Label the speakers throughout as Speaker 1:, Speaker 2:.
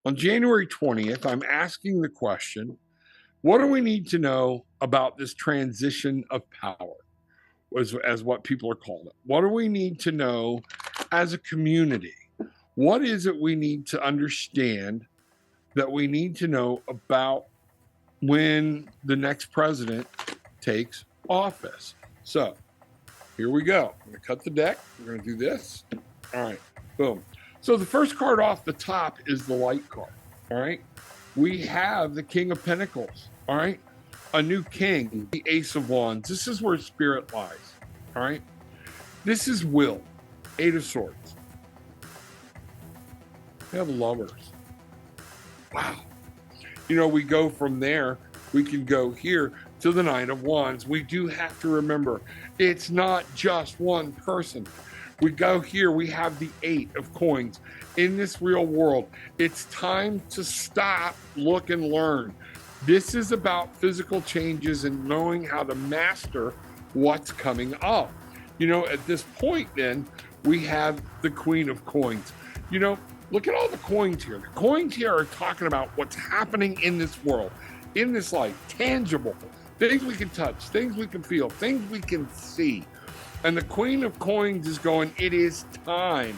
Speaker 1: On January 20th, I'm asking the question, what do we need to know about this transition of power, as what people are calling it? What do we need to know as a community? What is it we need to understand that we need to know about when the next president takes office? So here we go. I'm going to cut the deck. We're going to do this. All right. Boom. So the first card off the top is the light card. All right. We have the King of Pentacles. All right. A new king, the Ace of Wands. This is where spirit lies. All right. This is will. Eight of Swords. We have lovers. Wow. We go from there. We can go here to the Nine of Wands. We do have to remember it's not just one person. We go here, we have the Eight of Coins. In this real world, it's time to stop, look, and learn. This is about physical changes and knowing how to master what's coming up. At this point, then, we have the Queen of Coins. Look at all the coins here. The coins here are talking about what's happening in this world, in this life, tangible, things we can touch, things we can feel, things we can see. And the Queen of Coins is going, it is time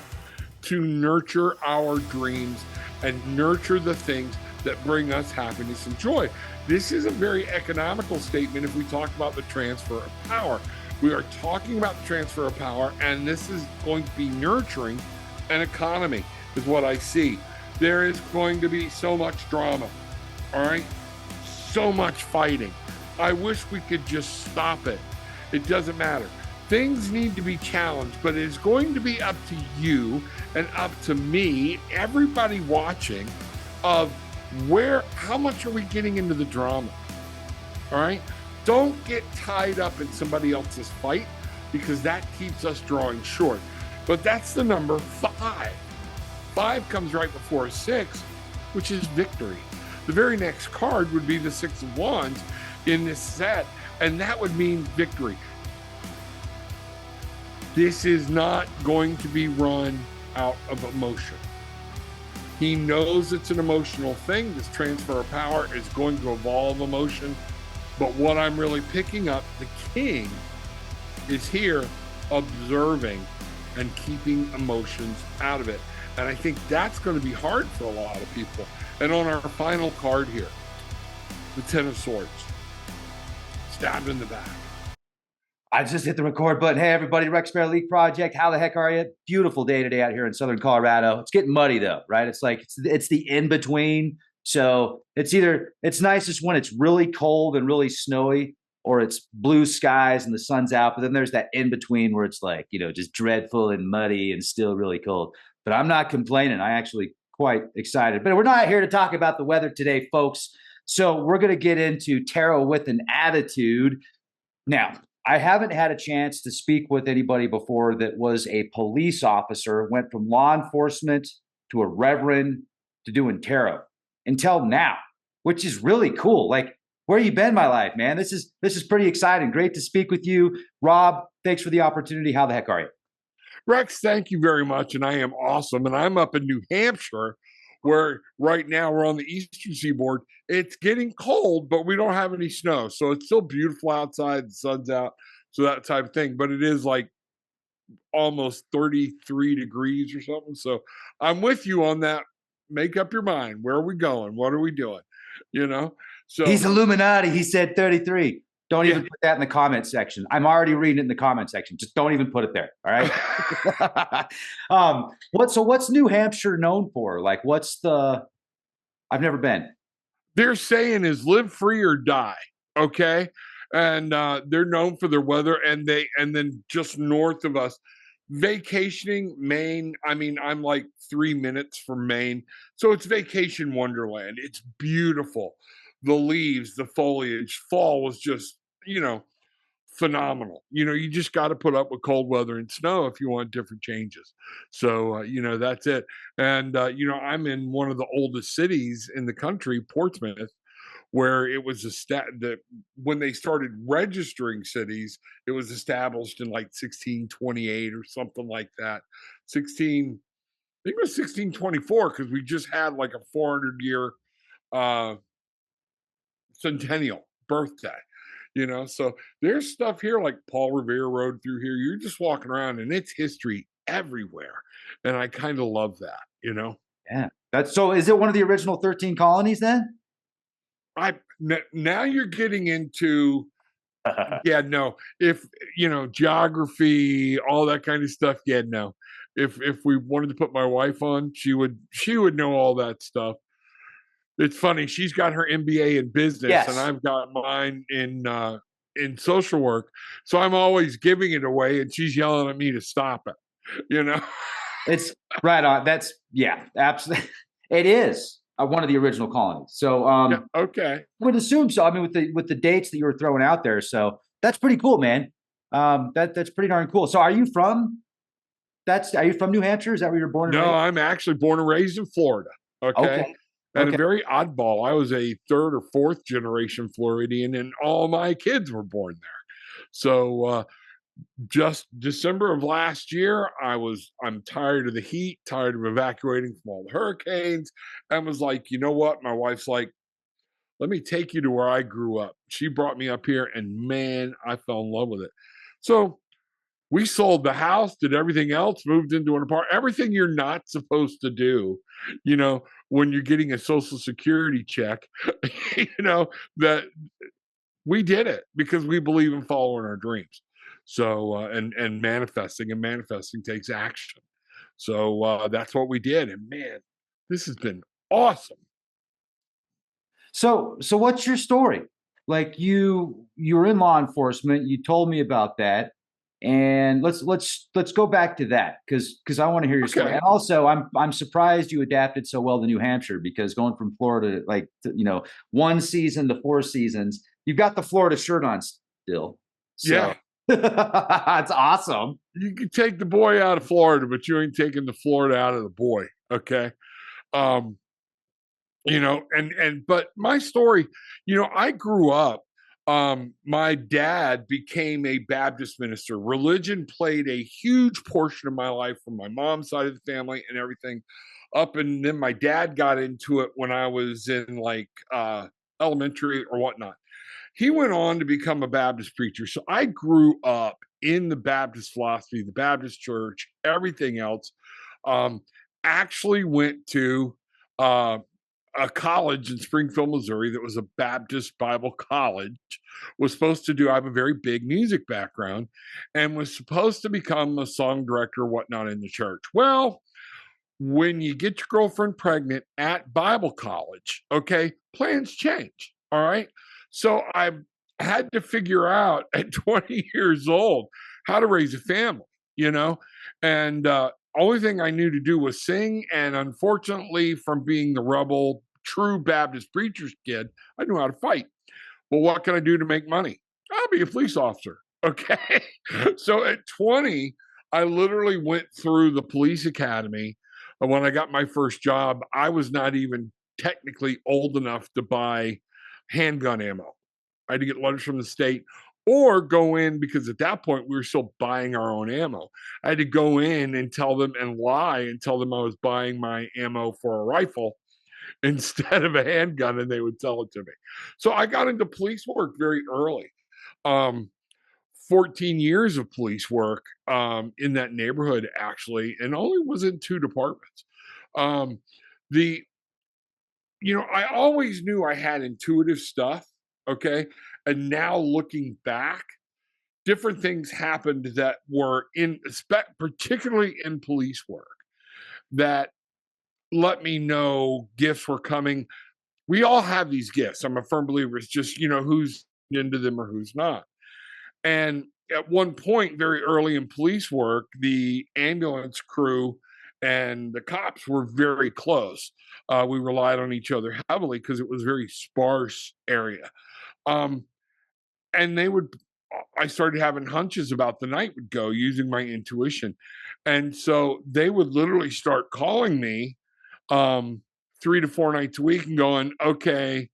Speaker 1: to nurture our dreams and nurture the things that bring us happiness and joy. This is a very economical statement if we talk about the transfer of power. We are talking about the transfer of power, and this is going to be nurturing an economy, is what I see. There is going to be so much drama, all right? So much fighting. I wish we could just stop it. It doesn't matter. Things need to be challenged, but it's going to be up to you and up to me, everybody watching, of how much are we getting into the drama, all right? Don't get tied up in somebody else's fight, because that keeps us drawing short. But that's the number 5. 5 comes right before a 6, which is victory. The very next card would be the Six of Wands in this set, and that would mean victory. This is not going to be run out of emotion. He knows it's an emotional thing. This transfer of power is going to evolve emotion. But what I'm really picking up, the king is here observing and keeping emotions out of it. And I think that's going to be hard for a lot of people. And on our final card here, the Ten of Swords, stabbed in the back.
Speaker 2: I just hit the record button. Hey, everybody, Rex Bear League Project. How the heck are you? Beautiful day today out here in Southern Colorado. It's getting muddy, though, right? It's like it's the in-between. So it's nicest when it's really cold and really snowy, or it's blue skies and the sun's out. But then there's that in-between where it's like, just dreadful and muddy and still really cold. But I'm not complaining. I actually quite excited. But we're not here to talk about the weather today, folks. So we're going to get into tarot with an attitude. Now, I haven't had a chance to speak with anybody before that was a police officer, went from law enforcement to a reverend to doing tarot until now, which is really cool. Like, where you been, my life, man? This is pretty exciting. Great to speak with you. Rob, thanks for the opportunity. How the heck are you?
Speaker 1: Rex, thank you very much. And I am awesome. And I'm up in New Hampshire, where right now we're on the eastern seaboard. It's getting cold, but we don't have any snow. So it's still beautiful outside. The sun's out. So that type of thing. But it is like almost 33 degrees or something. So I'm with you on that. Make up your mind. Where are we going? What are we doing? So
Speaker 2: he's Illuminati. He said 33. Don't even put that in the comment section. I'm already reading it in the comment section. Just don't even put it there. All right. What's New Hampshire known for? Like, I've never been.
Speaker 1: They're saying is live free or die. Okay. And they're known for their weather, and then just north of us, vacationing, Maine. I mean, I'm like 3 minutes from Maine. So it's vacation wonderland. It's beautiful. The leaves, the foliage, fall was just, phenomenal. You just got to put up with cold weather and snow if you want different changes. So, that's it. And, I'm in one of the oldest cities in the country, Portsmouth, where it was when they started registering cities, it was established in like 1628 or something like that. 16 think it was 1624 because we just had like a 400-year uh, centennial birthday. So there's stuff here like Paul Revere Road through here. You're just walking around and it's history everywhere. And I kind of love that.
Speaker 2: Yeah. That's so is it one of the original 13 colonies then?
Speaker 1: Now you're getting into, yeah, no, if, geography, all that kind of stuff. Yeah, no. If we wanted to put my wife on, she would know all that stuff. It's funny. She's got her MBA in business, and
Speaker 2: Yes.
Speaker 1: I've got mine in social work. So I'm always giving it away, and she's yelling at me to stop it. You know.
Speaker 2: It's right on. That's yeah, absolutely. It is one of the original colonies. So
Speaker 1: Yeah. Okay.
Speaker 2: I would assume so. I mean, with the dates that you were throwing out there, so that's pretty cool, man. That's pretty darn cool. So are you from New Hampshire? Is that where you're born and
Speaker 1: No,
Speaker 2: raised?
Speaker 1: I'm actually born and raised in Florida. Okay.
Speaker 2: Okay.
Speaker 1: And a
Speaker 2: Okay.
Speaker 1: very oddball. I was a third or fourth generation Floridian, and all my kids were born there. So just December of last year, I'm tired of the heat, tired of evacuating from all the hurricanes, and was like, you know what? My wife's like, let me take you to where I grew up. She brought me up here, and man, I fell in love with it. So we sold the house, did everything else, moved into an apartment, everything you're not supposed to do, when you're getting a social security check, that we did it because we believe in following our dreams. So, and manifesting takes action. So that's what we did. And man, this has been awesome.
Speaker 2: So what's your story? Like you were in law enforcement. You told me about that, and let's go back to that because I want to hear your story.
Speaker 1: Okay.
Speaker 2: And also, I'm surprised you adapted so well to New Hampshire because going from Florida, like one season to four seasons, you've got the Florida shirt on still. So
Speaker 1: Yeah.
Speaker 2: that's awesome.
Speaker 1: You can take the boy out of Florida, but you ain't taking the Florida out of the boy. Okay. Um, but my story, I grew up, my dad became a Baptist minister. Religion played a huge portion of my life from my mom's side of the family and everything up. And then my dad got into it when I was in like elementary or whatnot. He went on to become a Baptist preacher. So I grew up in the Baptist philosophy, the Baptist church, everything else. Um, actually went to uh, a college in Springfield, Missouri that was a Baptist Bible college, was supposed to do, I have a very big music background, and was supposed to become a song director, whatnot, in the church. Well, when you get your girlfriend pregnant at Bible college, okay, plans change. All right. So I had to figure out at 20 years old how to raise a family, and only thing I knew to do was sing. And unfortunately, from being the rebel, true Baptist preacher's kid, I knew how to fight. Well, what can I do to make money? I'll be a police officer. Okay. So at 20, I literally went through the police academy. And when I got my first job, I was not even technically old enough to buy handgun ammo. I had to get letters from the state or go in because at that point we were still buying our own ammo. I had to go in and tell them and lie and tell them I was buying my ammo for a rifle instead of a handgun, and they would sell it to me. So I got into police work very early. Um, 14 years of police work in that neighborhood, actually, and only was in two departments. Um, the, I always knew I had intuitive stuff. Okay. And now looking back, different things happened that were particularly in police work, that let me know gifts were coming. We all have these gifts. I'm a firm believer. It's just, who's into them or who's not. And at one point, very early in police work, the ambulance crew and the cops were very close. We relied on each other heavily because it was a very sparse area. Um, and I started having hunches about the night would go using my intuition. And so they would literally start calling me um, 3 to 4 nights a week and going, okay,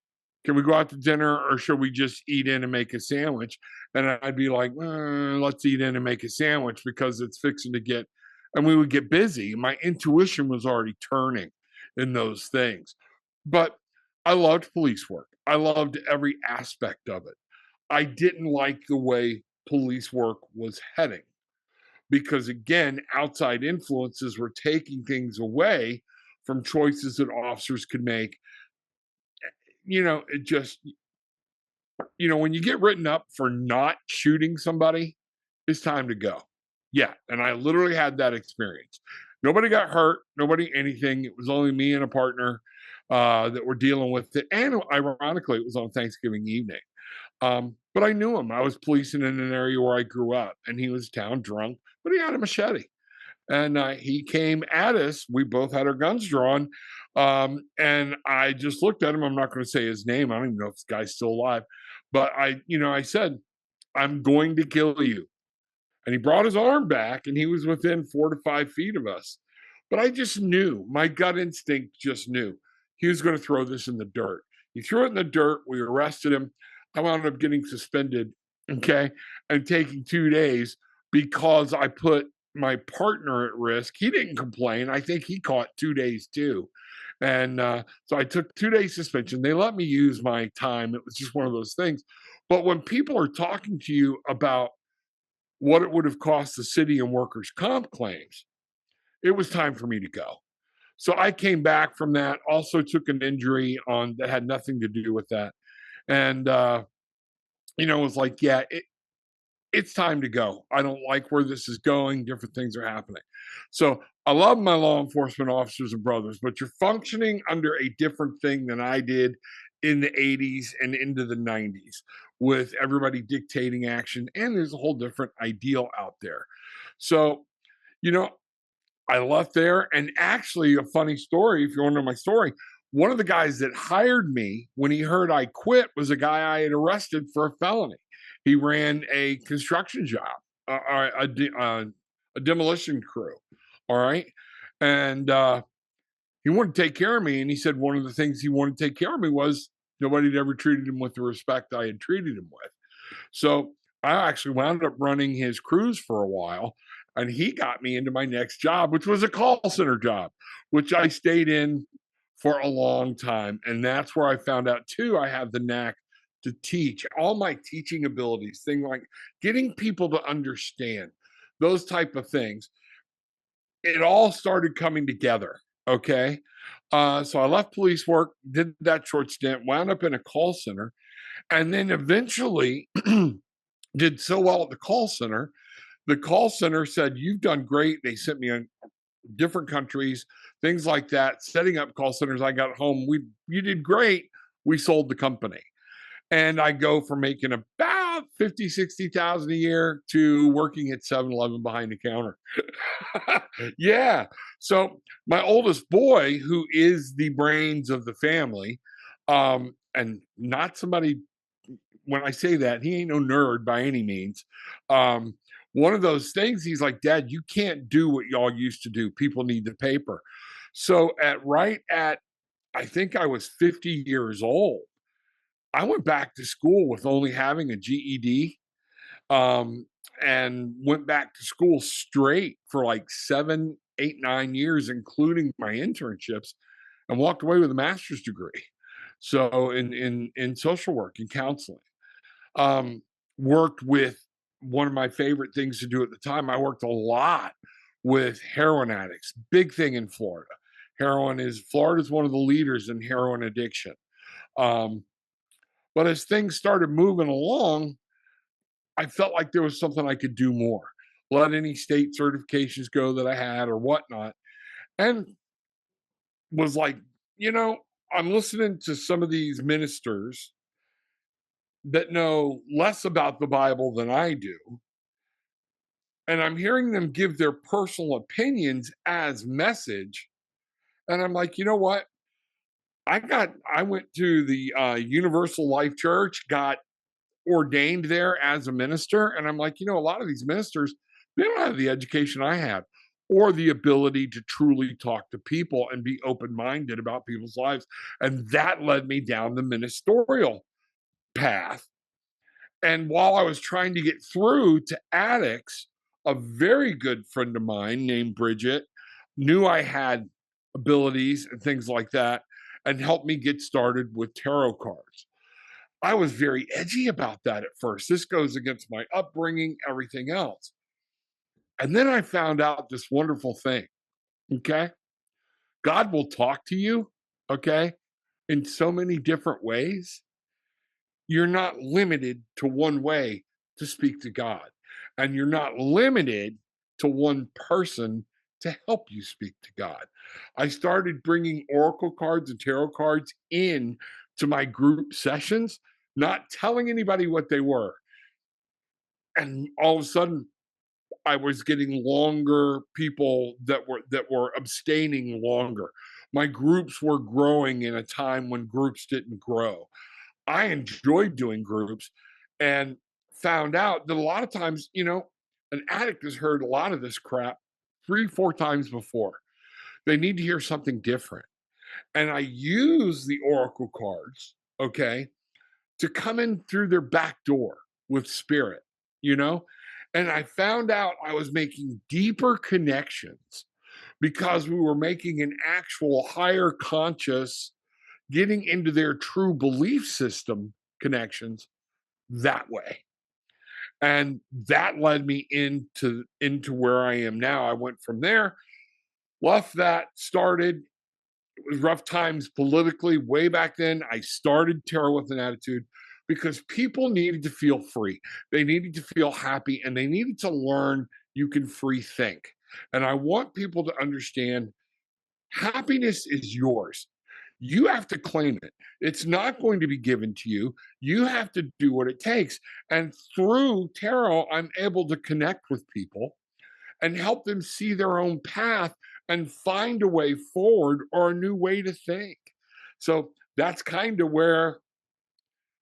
Speaker 1: can we go out to dinner or should we just eat in and make a sandwich? And I'd be like, let's eat in and make a sandwich because it's fixing to get and we would get busy. My intuition was already turning in those things. But I loved police work. I loved every aspect of it. I didn't like the way police work was heading because, again, outside influences were taking things away from choices that officers could make. It just, when you get written up for not shooting somebody, it's time to go. Yeah. And I literally had that experience. Nobody got hurt, nobody anything. It was only me and a partner that were dealing with it. And ironically, it was on Thanksgiving evening. But I knew him. I was policing in an area where I grew up, and he was town drunk, but he had a machete. And he came at us. We both had our guns drawn. And I just looked at him. I'm not going to say his name. I don't even know if this guy's still alive. But I said, I'm going to kill you. And he brought his arm back, and he was within 4 to 5 feet of us. But I just knew, my gut instinct just knew he was going to throw this in the dirt. He threw it in the dirt. We arrested him. I wound up getting suspended, okay, and taking 2 days because I put my partner at risk. He didn't complain. I think he caught 2 days too. And so I took 2 days suspension. They let me use my time. It was just one of those things. But when people are talking to you about what it would have cost the city and workers' comp claims, it was time for me to go. So I came back from that, also took an injury on that had nothing to do with that. And, it was like, yeah, it's time to go. I don't like where this is going. Different things are happening. So I love my law enforcement officers and brothers, but you're functioning under a different thing than I did in the 80s and into the 90s with everybody dictating action. And there's a whole different ideal out there. So, you know, I left there. And actually, a funny story, if you want to know my story, one of the guys that hired me when he heard I quit was a guy I had arrested for a felony. He ran a construction job, a demolition crew. All right. And he wanted to take care of me. And he said one of the things he wanted to take care of me was nobody had ever treated him with the respect I had treated him with. So I actually wound up running his crews for a while. And he got me into my next job, which was a call center job, which I stayed in for a long time. And that's where I found out, too, I have the knack to teach. All my teaching abilities, things like getting people to understand, those type of things. It all started coming together. Okay. So I left police work, did that short stint, wound up in a call center, and then eventually did so well at the call center. The call center said, "You've done great." They sent me in different countries, things like that, setting up call centers. I got home. You did great. We sold the company. And I go from making about 50, 60,000 a year to working at 7-Eleven behind the counter. Yeah. So my oldest boy, who is the brains of the family, and not somebody, when I say that, he ain't no nerd by any means. One of those things, he's like, "Dad, you can't do what y'all used to do. People need the paper." So I think I was 50 years old, I went back to school with only having a GED, um, and went back to school straight for like 7, 8, 9 years, including my internships, and walked away with a master's degree. So in social work and counseling, um, worked with one of my favorite things to do at the time. I worked a lot with heroin addicts. Big thing in Florida. Florida is one of the leaders in heroin addiction. Um, but as things started moving along, I felt like there was something I could do more. Let any state certifications go that I had or whatnot. And was like, I'm listening to some of these ministers that know less about the Bible than I do. And I'm hearing them give their personal opinions as message. And I'm like, you know what? I went to the Universal Life Church, got ordained there as a minister. And I'm like, a lot of these ministers, they don't have the education I have or the ability to truly talk to people and be open-minded about people's lives. And that led me down the ministerial path. And while I was trying to get through to addicts, a very good friend of mine named Bridget knew I had abilities and things like that and helped me get started with tarot cards. I was very edgy about that at first. This goes against my upbringing, everything else. And then I found out this wonderful thing. Okay. God will talk to you. Okay. In so many different ways. You're not limited to one way to speak to God. And you're not limited to one person to help you speak to God. I started bringing oracle cards and tarot cards in to my group sessions, not telling anybody what they were. And all of a sudden, I was getting longer people that were abstaining longer. My groups were growing in a time when groups didn't grow. I enjoyed doing groups and found out that a lot of times, an addict has heard a lot of this crap 3, 4 times before. They need to hear something different. And I use the oracle cards, okay, to come in through their back door with spirit, you know? And I found out I was making deeper connections because we were making an actual higher conscious, getting into their true belief system connections that way. And that led me into where I am now. I went from there, left that, started. It was rough times politically way back then. I started Tarot with an Attitude because people needed to feel free. They needed to feel happy and they needed to learn you can free think. And I want people to understand happiness is yours. You have to claim it. It's not going to be given to you. You have to do what it takes. And through tarot, I'm able to connect with people and help them see their own path and find a way forward or a new way to think. So that's kind of where,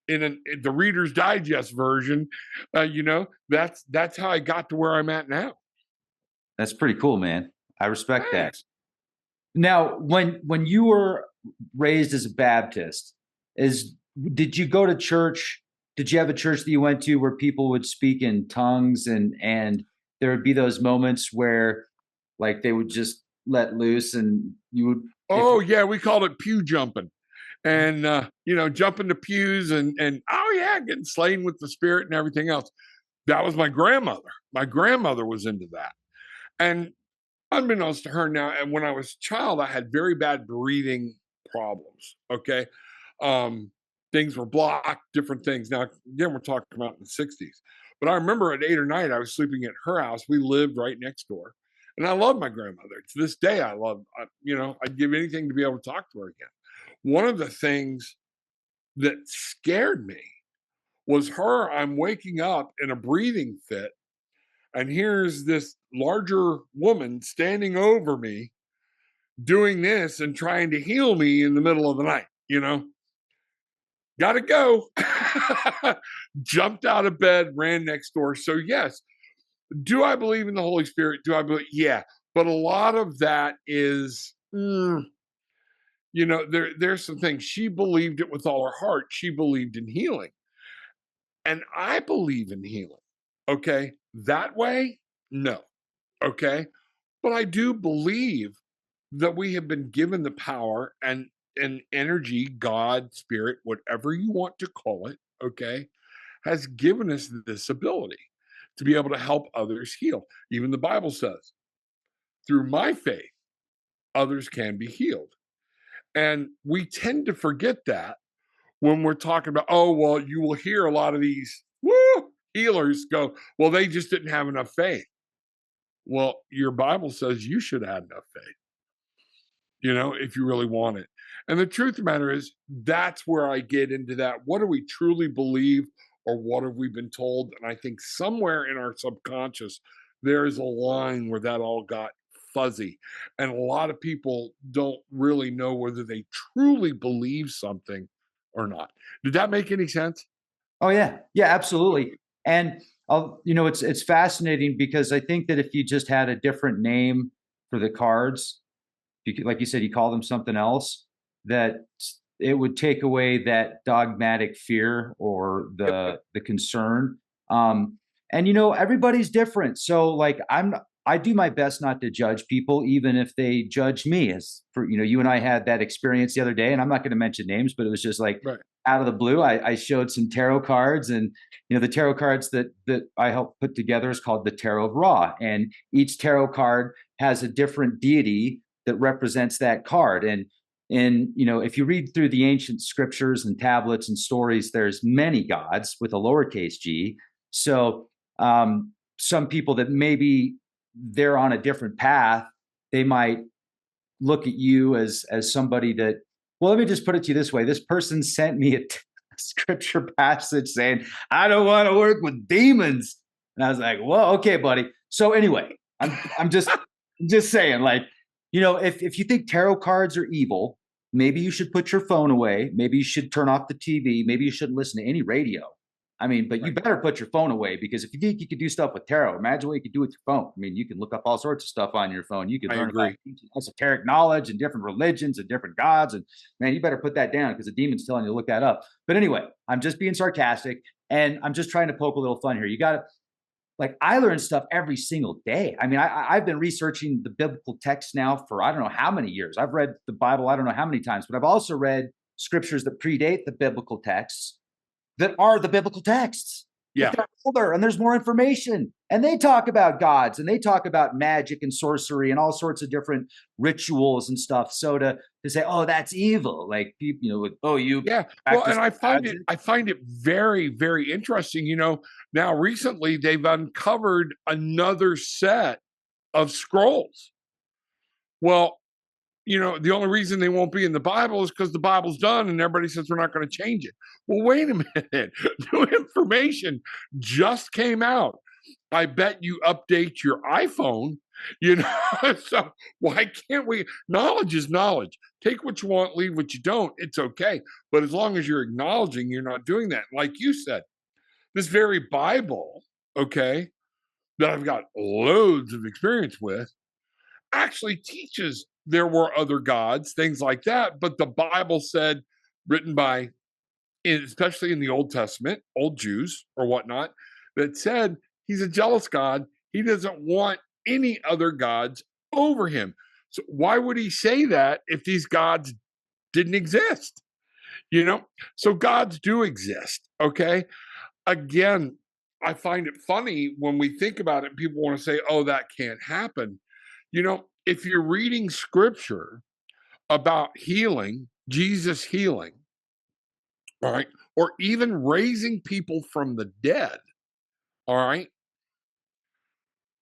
Speaker 1: in the Reader's Digest version, that's how I got to where I'm at now.
Speaker 2: That's pretty cool, man. I respect that.
Speaker 1: Thanks.
Speaker 2: Now, when you were raised as a Baptist, did you go to church? Did you have a church that you went to where people would speak in tongues and there would be those moments where like they would just let loose and you would
Speaker 1: Oh yeah, we called it pew jumping. And jumping the pews and oh yeah, getting slain with the spirit and everything else. That was my grandmother. My grandmother was into that. And unbeknownst to her now, and when I was a child, I had very bad breathing problems. Okay. Um, Things were blocked, different things. Now, again, we're talking about in the 60s. But I remember at 8 or 9, I was sleeping at her house. We lived right next door. And I love my grandmother. To this day, I'd give anything to be able to talk to her again. One of the things that scared me was her. I'm waking up in a breathing fit, and here's this larger woman standing over me doing this and trying to heal me in the middle of the night. Gotta go. Jumped out of bed, ran next door. So, yes, do I believe in the Holy Spirit? Do I believe? Yeah. But a lot of that is, there's some things. She believed it with all her heart. She believed in healing. And I believe in healing. Okay. That way, no. Okay. But I do believe that we have been given the power and energy, God, spirit, whatever you want to call it, okay, has given us this ability to be able to help others heal. Even the Bible says, through my faith, others can be healed. And we tend to forget that when we're talking about, oh, well, you will hear a lot of these healers go, well, they just didn't have enough faith. Well, your Bible says you should have enough faith, if you really want it. And the truth of the matter is, that's where I get into that. What do we truly believe, or what have we been told? And I think somewhere in our subconscious, there is a line where that all got fuzzy. And a lot of people don't really know whether they truly believe something or not. Did that make any sense?
Speaker 2: Oh yeah, yeah, absolutely. And it's fascinating because I think that if you just had a different name for the cards, like you said, you call them something else, that it would take away that dogmatic fear or the concern. And everybody's different. So like I do my best not to judge people, even if they judge me. As for you and I had that experience the other day, and I'm not going to mention names, but it was just like
Speaker 1: Right.
Speaker 2: out of the blue. I showed some tarot cards, and the tarot cards that I helped put together is called the Tarot of Ra, and each tarot card has a different deity that represents that card. And if you read through the ancient scriptures and tablets and stories, there's many gods with a lowercase g. So some people that maybe they're on a different path, they might look at you as somebody that, well, let me just put it to you this way. This person sent me a scripture passage saying, I don't want to work with demons. And I was like, well, okay, buddy. So anyway, I'm just saying, like, if you think tarot cards are evil, maybe you should put your phone away. Maybe you should turn off the TV. Maybe you shouldn't listen to any radio. I mean, but you better put your phone away, because if you think you could do stuff with tarot, imagine what you could do with your phone. I mean, you can look up all sorts of stuff on your phone. You can
Speaker 1: I
Speaker 2: learn about
Speaker 1: agree.
Speaker 2: esoteric knowledge and different religions and different gods. And man, you better put that down, because the demon's telling you to look that up. But anyway, I'm just being sarcastic, and I'm just trying to poke a little fun here. You got to, like, I learn stuff every single day. I mean, I've been researching the biblical text now for I don't know how many years. I've read the Bible I don't know how many times, but I've also read scriptures that predate the biblical texts that are the biblical texts.
Speaker 1: Yeah.
Speaker 2: They're older and there's more information. And they talk about gods and they talk about magic and sorcery and all sorts of different rituals and stuff. So to say, oh, that's evil, like people, oh, you
Speaker 1: Yeah. Well, and I find it very, very interesting. Now recently they've uncovered another set of scrolls. Well, the only reason they won't be in the Bible is because the Bible's done and everybody says we're not going to change it. Well, wait a minute. New information just came out. I bet you update your iPhone, so why can't we? Knowledge is knowledge. Take what you want, leave what you don't. It's okay. But as long as you're acknowledging you're not doing that, like you said, this very Bible, okay, that I've got loads of experience with, actually teaches there were other gods, things like that. But the Bible said, written by, especially in the Old Testament, old Jews or whatnot, that said he's a jealous God. He doesn't want any other gods over him. So why would he say that if these gods didn't exist? So gods do exist. Okay. Again, I find it funny when we think about it, people want to say, oh, that can't happen. If you're reading scripture about healing, Jesus healing, all right, or even raising people from the dead, all right,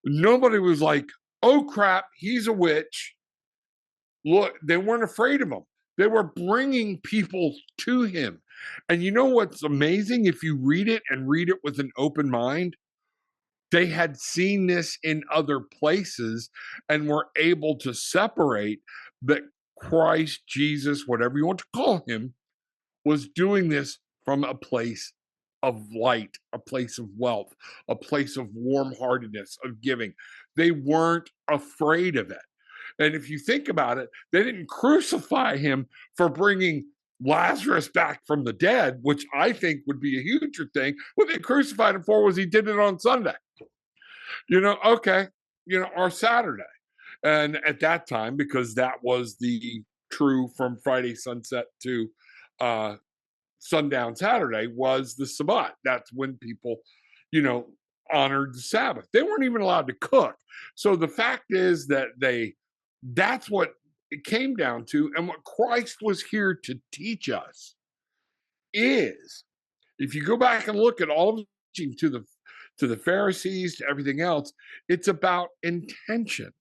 Speaker 1: nobody was like, oh crap, he's a witch. Look, they weren't afraid of him. They were bringing people to him. And you know what's amazing? If you read it and read it with an open mind, they had seen this in other places and were able to separate that Christ, Jesus, whatever you want to call him, was doing this from a place of light, a place of wealth, a place of warm heartedness, of giving. They weren't afraid of it. And if you think about it, they didn't crucify him for bringing Lazarus back from the dead, which I think would be a huger thing. What they crucified him for was he did it on Sunday. Okay, or Saturday. And at that time, because that was the true from Friday sunset to sundown Saturday, was the Sabbath. That's when people, honored the Sabbath. They weren't even allowed to cook. So the fact is that that's what it came down to. And what Christ was here to teach us is, if you go back and look at all of the teaching to the Pharisees, to everything else, it's about intention.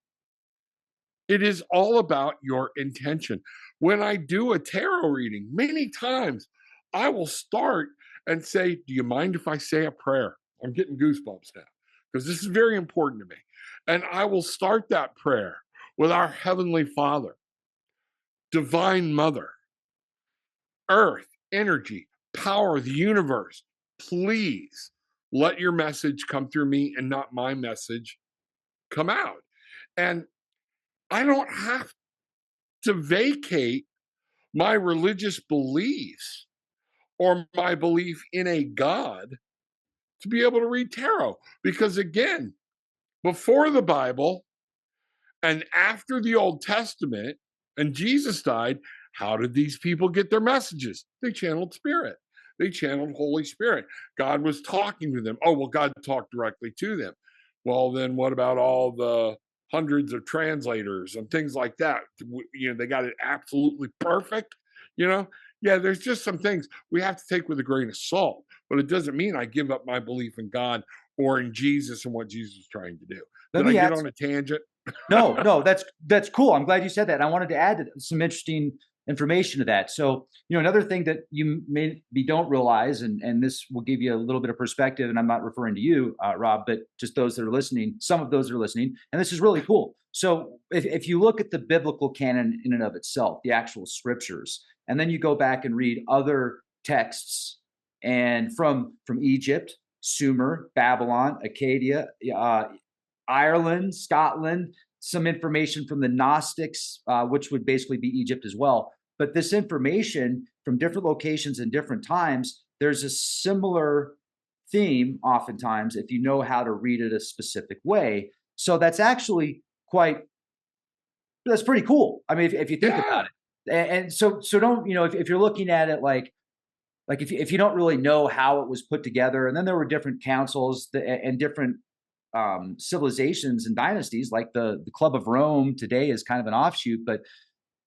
Speaker 1: It is all about your intention. When I do a tarot reading, many times I will start and say, do you mind if I say a prayer? I'm getting goosebumps now because this is very important to me. And I will start that prayer with our Heavenly Father, Divine Mother, Earth, energy, power of the universe. Please let your message come through me and not my message come out. And I don't have to vacate my religious beliefs or my belief in a God to be able to read tarot. Because again, before the Bible and after the Old Testament and Jesus died, how did these people get their messages? They channeled spirit. They channeled Holy Spirit. God was talking to them. Oh, well, God talked directly to them. Well, then what about all the hundreds of translators and things like that? They got it absolutely perfect. Yeah, there's just some things we have to take with a grain of salt, but it doesn't mean I give up my belief in God or in Jesus and what Jesus is trying to do.
Speaker 2: Let
Speaker 1: Did I
Speaker 2: me
Speaker 1: get
Speaker 2: add
Speaker 1: on a tangent?
Speaker 2: No, that's cool. I'm glad you said that. And I wanted to add some interesting information to that. So, another thing that you maybe don't realize, and this will give you a little bit of perspective, and I'm not referring to you, Rob, but just those that are listening, some of those that are listening, and this is really cool. So if you look at the biblical canon in and of itself, the actual scriptures, and then you go back and read other texts and from Egypt, Sumer, Babylon, Acadia, Ireland, Scotland, some information from the Gnostics, which would basically be Egypt as well. But this information from different locations and different times, there's a similar theme oftentimes if you know how to read it a specific way. So that's actually that's pretty cool. I mean, if you think about it. And so don't, if you're looking at it like if you don't really know how it was put together, and then there were different councils and different civilizations and dynasties, like the Club of Rome today is kind of an offshoot, but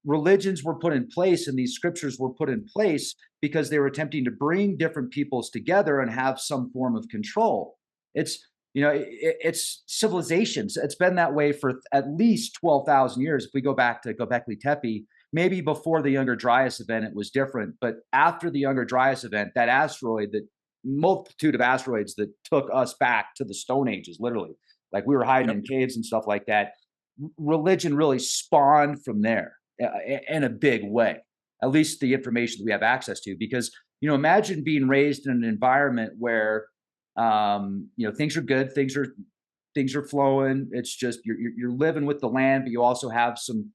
Speaker 2: religions were put in place and these scriptures were put in place because they were attempting to bring different peoples together and have some form of control. It's civilizations. It's been that way for at least 12,000 years. If we go back to Göbekli Tepe, maybe before the Younger Dryas event, it was different. But after the Younger Dryas event, that asteroid, that multitude of asteroids that took us back to the Stone Ages, literally, like we were hiding in caves and stuff like that. Religion really spawned from there in a big way, at least the information that we have access to. Because, imagine being raised in an environment where, things are good, things are flowing. It's just you're living with the land, but you also have some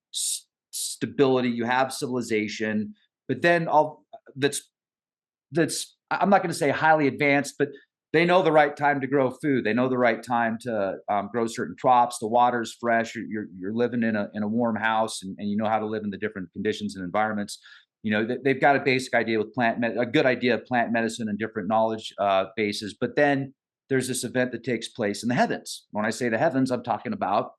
Speaker 2: stability. You have civilization, but then that's I'm not going to say highly advanced, but they know the right time to grow food. They know the right time to grow certain crops. The water's fresh. You're living in a warm house, and you know how to live in the different conditions and environments. They've got a basic idea with a good idea of plant medicine and different knowledge bases. But then there's this event that takes place in the heavens. When I say the heavens, I'm talking about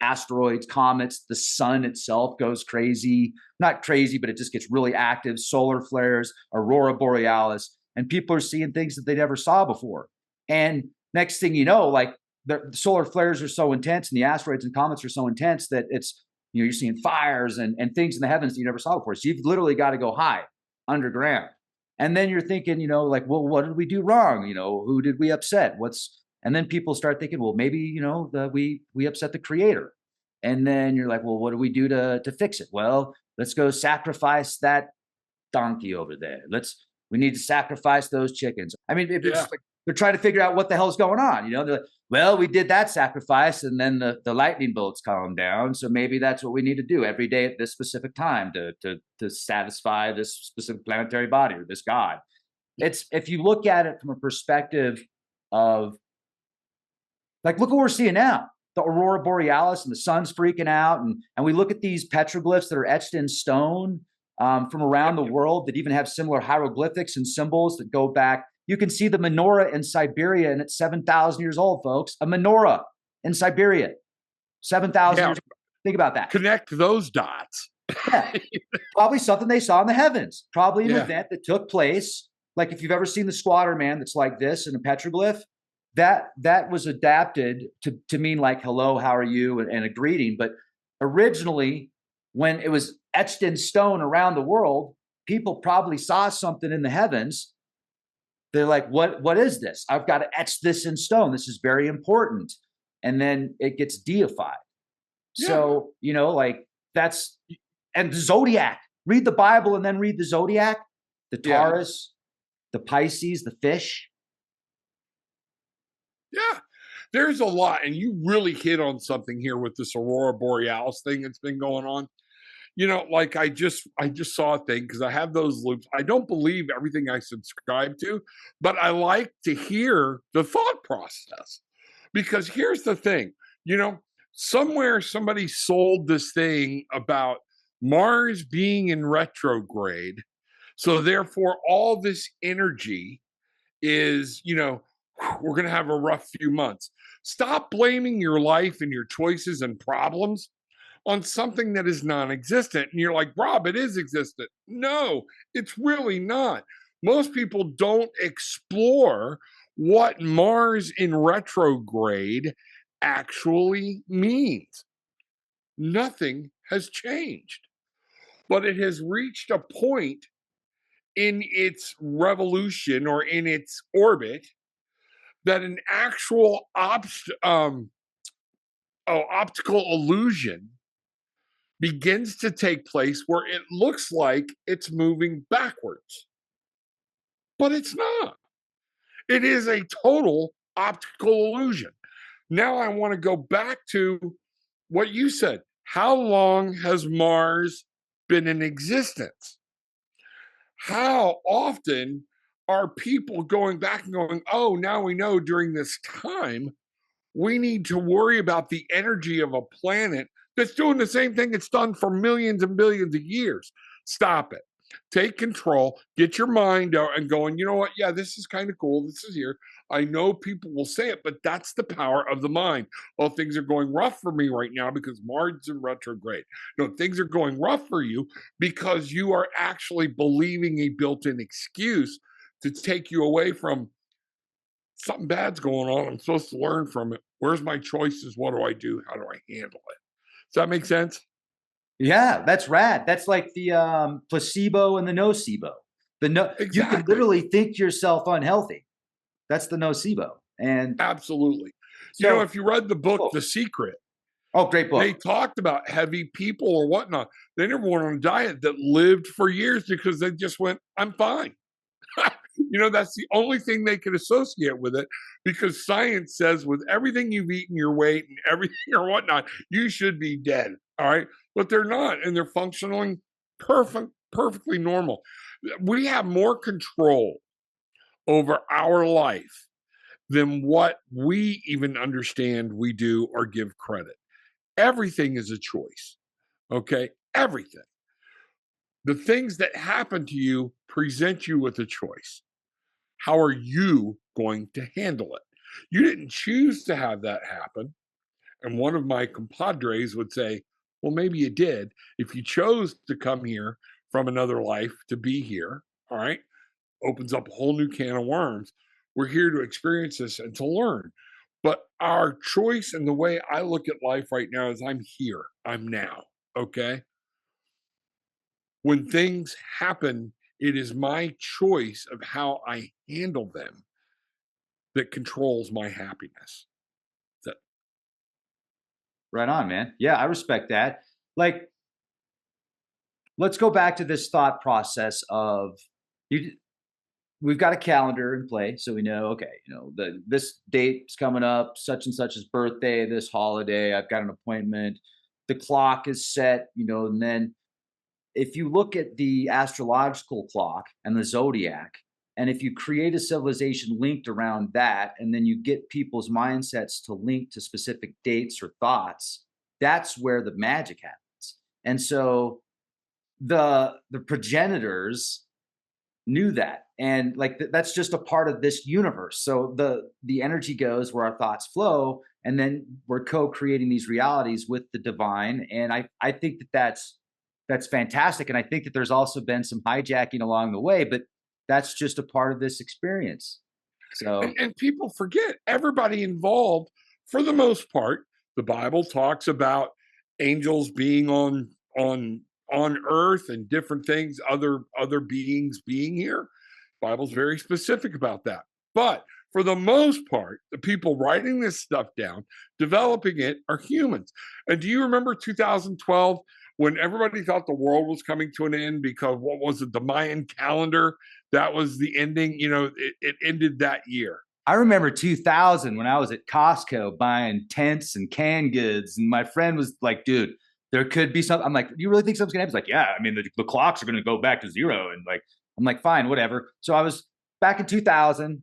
Speaker 2: asteroids, comets, the sun itself goes crazy. Not crazy, but it just gets really active. Solar flares, aurora borealis, and people are seeing things that they never saw before. And next thing you know, like the solar flares are so intense and the asteroids and comets are so intense that it's, you're seeing fires and things in the heavens that you never saw before. So you've literally got to go high underground. And then you're thinking, like, well, what did we do wrong? Who did we upset? And then people start thinking, well, maybe, we upset the creator. And then you're like, well, what do we do to fix it? Well, let's go sacrifice that donkey over there. We need to sacrifice those chickens. I mean, it's like they're trying to figure out what the hell's going on. They're like, well, we did that sacrifice and then the lightning bolts calmed down. So maybe that's what we need to do every day at this specific time to satisfy this specific planetary body or this god. It's, if you look at it from a perspective of, like, look what we're seeing now, the aurora borealis and the sun's freaking out. And we look at these petroglyphs that are etched in stone from around the world that even have similar hieroglyphics and symbols that go back. You can see the menorah in Siberia, and it's 7,000 years old, folks. A menorah in Siberia, 7,000 years old. Think about that.
Speaker 1: Connect those dots.
Speaker 2: Probably something they saw in the heavens. Probably an event that took place. Like if you've ever seen the squatter man that's like this in a petroglyph, that was adapted to mean like hello, how are you, and a greeting. But originally, when it was etched in stone around the world, people probably saw something in the heavens. They're like, what is this? I've got to etch this in stone. This is very important. And then it gets deified. So, like that's, and the zodiac. Read the Bible and then read the zodiac, the Taurus, the Pisces, the fish.
Speaker 1: Yeah, there's a lot. And you really hit on something here with this aurora borealis thing that's been going on. like I just saw a thing because I have those loops. I don't believe everything I subscribe to, but I like to hear the thought process. Because here's the thing, you know, somewhere somebody sold this thing about Mars being in retrograde. So therefore, all this energy is, we're going to have a rough few months. Stop blaming your life and your choices and problems on something that is non-existent. And you're like, Rob, it is existent. No, it's really not. Most people don't explore what Mars in retrograde actually means. Nothing has changed, but it has reached a point in its revolution or in its orbit that an actual optical illusion begins to take place where it looks like it's moving backwards, but it's not. It is a total optical illusion. Now I want to go back to what you said. How long has Mars been in existence? How often are people going back and going, oh, now we know during this time we need to worry about the energy of a planet that's doing the same thing it's done for millions and billions of years. Stop it. Take control, get your mind out and going, you know what? Yeah, this is kind of cool. This is here. I know people will say it, but that's the power of the mind. Well, things are going rough for me right now because Mars is in retrograde. No, things are going rough for you because you are actually believing a built-in excuse to take you away from something bad's going on. I'm supposed to learn from it. Where's my choices? What do I do? How do I handle it? Does that make sense?
Speaker 2: Yeah, that's rad. That's like the placebo and the nocebo. You can
Speaker 1: Exactly.
Speaker 2: literally think yourself unhealthy. That's the nocebo. And
Speaker 1: Absolutely.
Speaker 2: so,
Speaker 1: If you read the book,
Speaker 2: oh,
Speaker 1: The Secret,
Speaker 2: oh, great
Speaker 1: they
Speaker 2: book.
Speaker 1: talked about heavy people or whatnot. They never went on a diet that lived for years because they just went, I'm fine. That's the only thing they can associate with it because science says with everything you've eaten, your weight and everything or whatnot, you should be dead. All right. But they're not, and they're functioning perfectly normal. We have more control over our life than what we even understand we do or give credit. Everything is a choice. Okay. Everything. The things that happen to you present you with a choice. How are you going to handle it? You didn't choose to have that happen. And one of my compadres would say, well, maybe you did. If you chose to come here from another life to be here, all right, opens up a whole new can of worms. We're here to experience this and to learn. But our choice and the way I look at life right now is I'm here, I'm now, okay? When things happen, it is my choice of how I handle them that controls my happiness. That
Speaker 2: Right on, man. Yeah, I respect that. Like, let's go back to this thought process of you. We've got a calendar in play, so we know, okay, this date's coming up, such and such's birthday, this holiday, I've got an appointment. The clock is set, and then if you look at the astrological clock and the zodiac, and if you create a civilization linked around that, and then you get people's mindsets to link to specific dates or thoughts, that's where the magic happens. And so the progenitors knew that, and like that's just a part of this universe. So the energy goes where our thoughts flow, and then we're co-creating these realities with the divine. And I think that's fantastic. And I think that there's also been some hijacking along the way, but that's just a part of this experience.
Speaker 1: and,
Speaker 2: So
Speaker 1: and people forget everybody involved for the most part. The Bible talks about angels being on earth and different things, other beings being here. Bible's very specific about that. But for the most part, the people writing this stuff down, developing it, are humans. And do you remember 2012 when everybody thought the world was coming to an end because what was it, the Mayan calendar? That was the ending. It ended that year.
Speaker 2: I remember 2000 when I was at Costco buying tents and canned goods, and my friend was like, dude, there could be something. I'm like, do you really think something's gonna happen? He's like, yeah, I mean, the clocks are gonna go back to zero. And like, I'm like, fine, whatever. So I was back in 2000,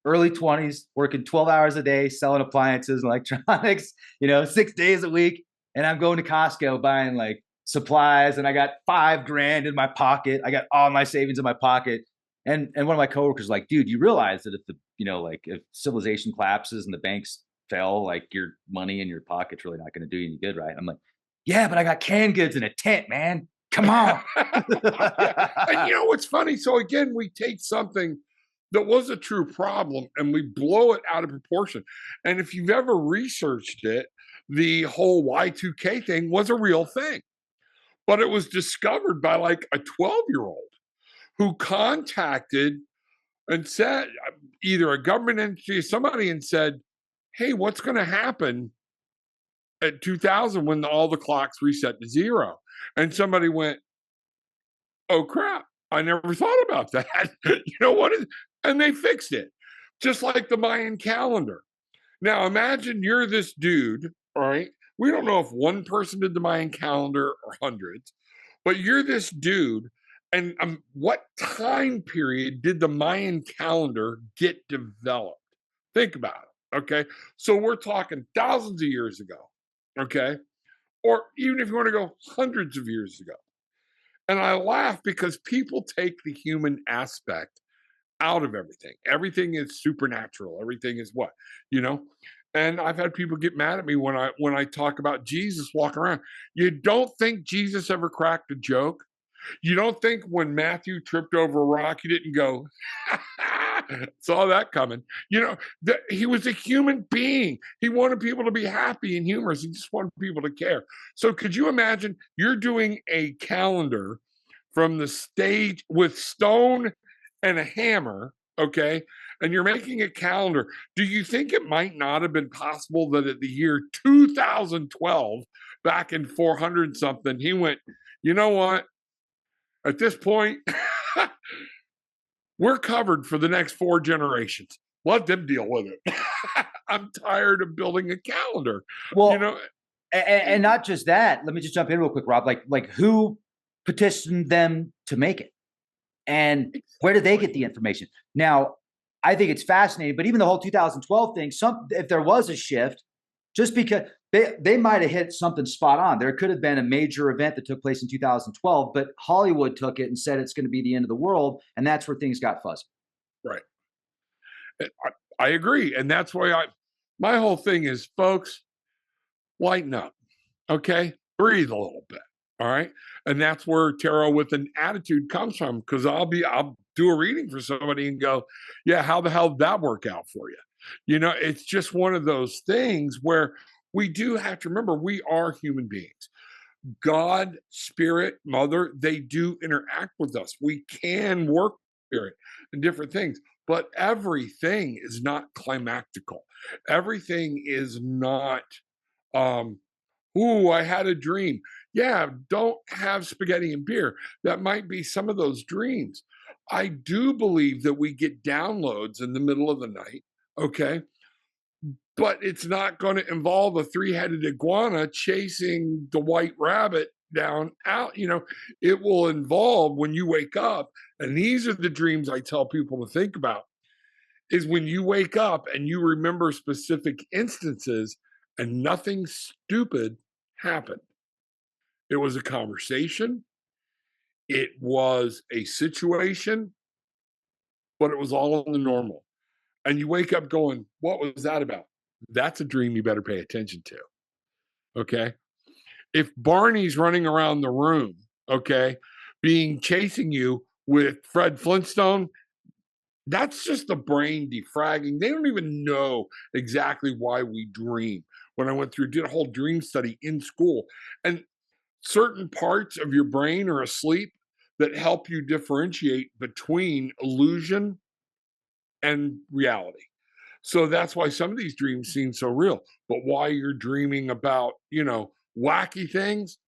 Speaker 2: early 20s, working 12 hours a day, selling appliances and electronics, 6 days a week. And I'm going to Costco buying like supplies, and I got $5,000 in my pocket. I got all my savings in my pocket. And one of my coworkers was like, dude, you realize that if if civilization collapses and the banks fell, like your money in your pocket's really not going to do you any good, right? I'm like, yeah, but I got canned goods in a tent, man. Come on.
Speaker 1: Yeah. And you know what's funny? So again, we take something that was a true problem and we blow it out of proportion. And if you've ever researched it, the whole Y2K thing was a real thing, but it was discovered by like a 12-year-old who contacted and said, either a government entity or somebody, and said, hey, what's going to happen at 2000 when all the clocks reset to zero? And somebody went, oh crap, I never thought about that. You know what? And they fixed it, just like the Mayan calendar. Now imagine you're this dude, all right? We don't know if one person did the Mayan calendar or hundreds, but you're this dude. And what time period did the Mayan calendar get developed? Think about it. Okay. So we're talking thousands of years ago. Okay. Or even if you want to go hundreds of years ago. And I laugh because people take the human aspect out of everything. Everything is supernatural. Everything is what, you know? And I've had people get mad at me when I talk about Jesus walking around. You don't think Jesus ever cracked a joke? You don't think when Matthew tripped over a rock, he didn't go, saw that coming. He was a human being. He wanted people to be happy and humorous. He just wanted people to care. So could you imagine you're doing a calendar from the stage with stone and a hammer, okay? And you're making a calendar. Do you think it might not have been possible that at the year 2012, back in 400 something, he went, you know what? At this point, we're covered for the next 4 generations. Let them deal with it. I'm tired of building a calendar.
Speaker 2: Well, and not just that. Let me just jump in real quick, Rob. Like who petitioned them to make it, and where did they get the information? Now, I think it's fascinating. But even the whole 2012 thing, if there was a shift, just because they might have hit something spot on. There could have been a major event that took place in 2012, but Hollywood took it and said it's going to be the end of the world, and that's where things got fuzzy.
Speaker 1: Right. I agree. And that's why my whole thing is, folks, lighten up. Okay? Breathe a little bit. All right. And that's where tarot with an attitude comes from. Because I'll do a reading for somebody and go, yeah, how the hell did that work out for you? It's just one of those things where we do have to remember we are human beings. God, spirit, mother, they do interact with us. We can work spirit and different things, but everything is not climactical. Everything is not, ooh, I had a dream. Yeah, don't have spaghetti and beer. That might be some of those dreams. I do believe that we get downloads in the middle of the night. Okay. But it's not going to involve a 3-headed iguana chasing the white rabbit down out. It will involve when you wake up. And these are the dreams I tell people to think about, is when you wake up and you remember specific instances and nothing stupid happened. It was a conversation. It was a situation, but it was all in the normal. And you wake up going, what was that about? That's a dream you better pay attention to. Okay. If Barney's running around the room, okay, chasing you with Fred Flintstone, that's just the brain defragging. They don't even know exactly why we dream. When I did a whole dream study in school, and certain parts of your brain are asleep that help you differentiate between illusion and reality. So that's why some of these dreams seem so real. But why you're dreaming about, wacky things,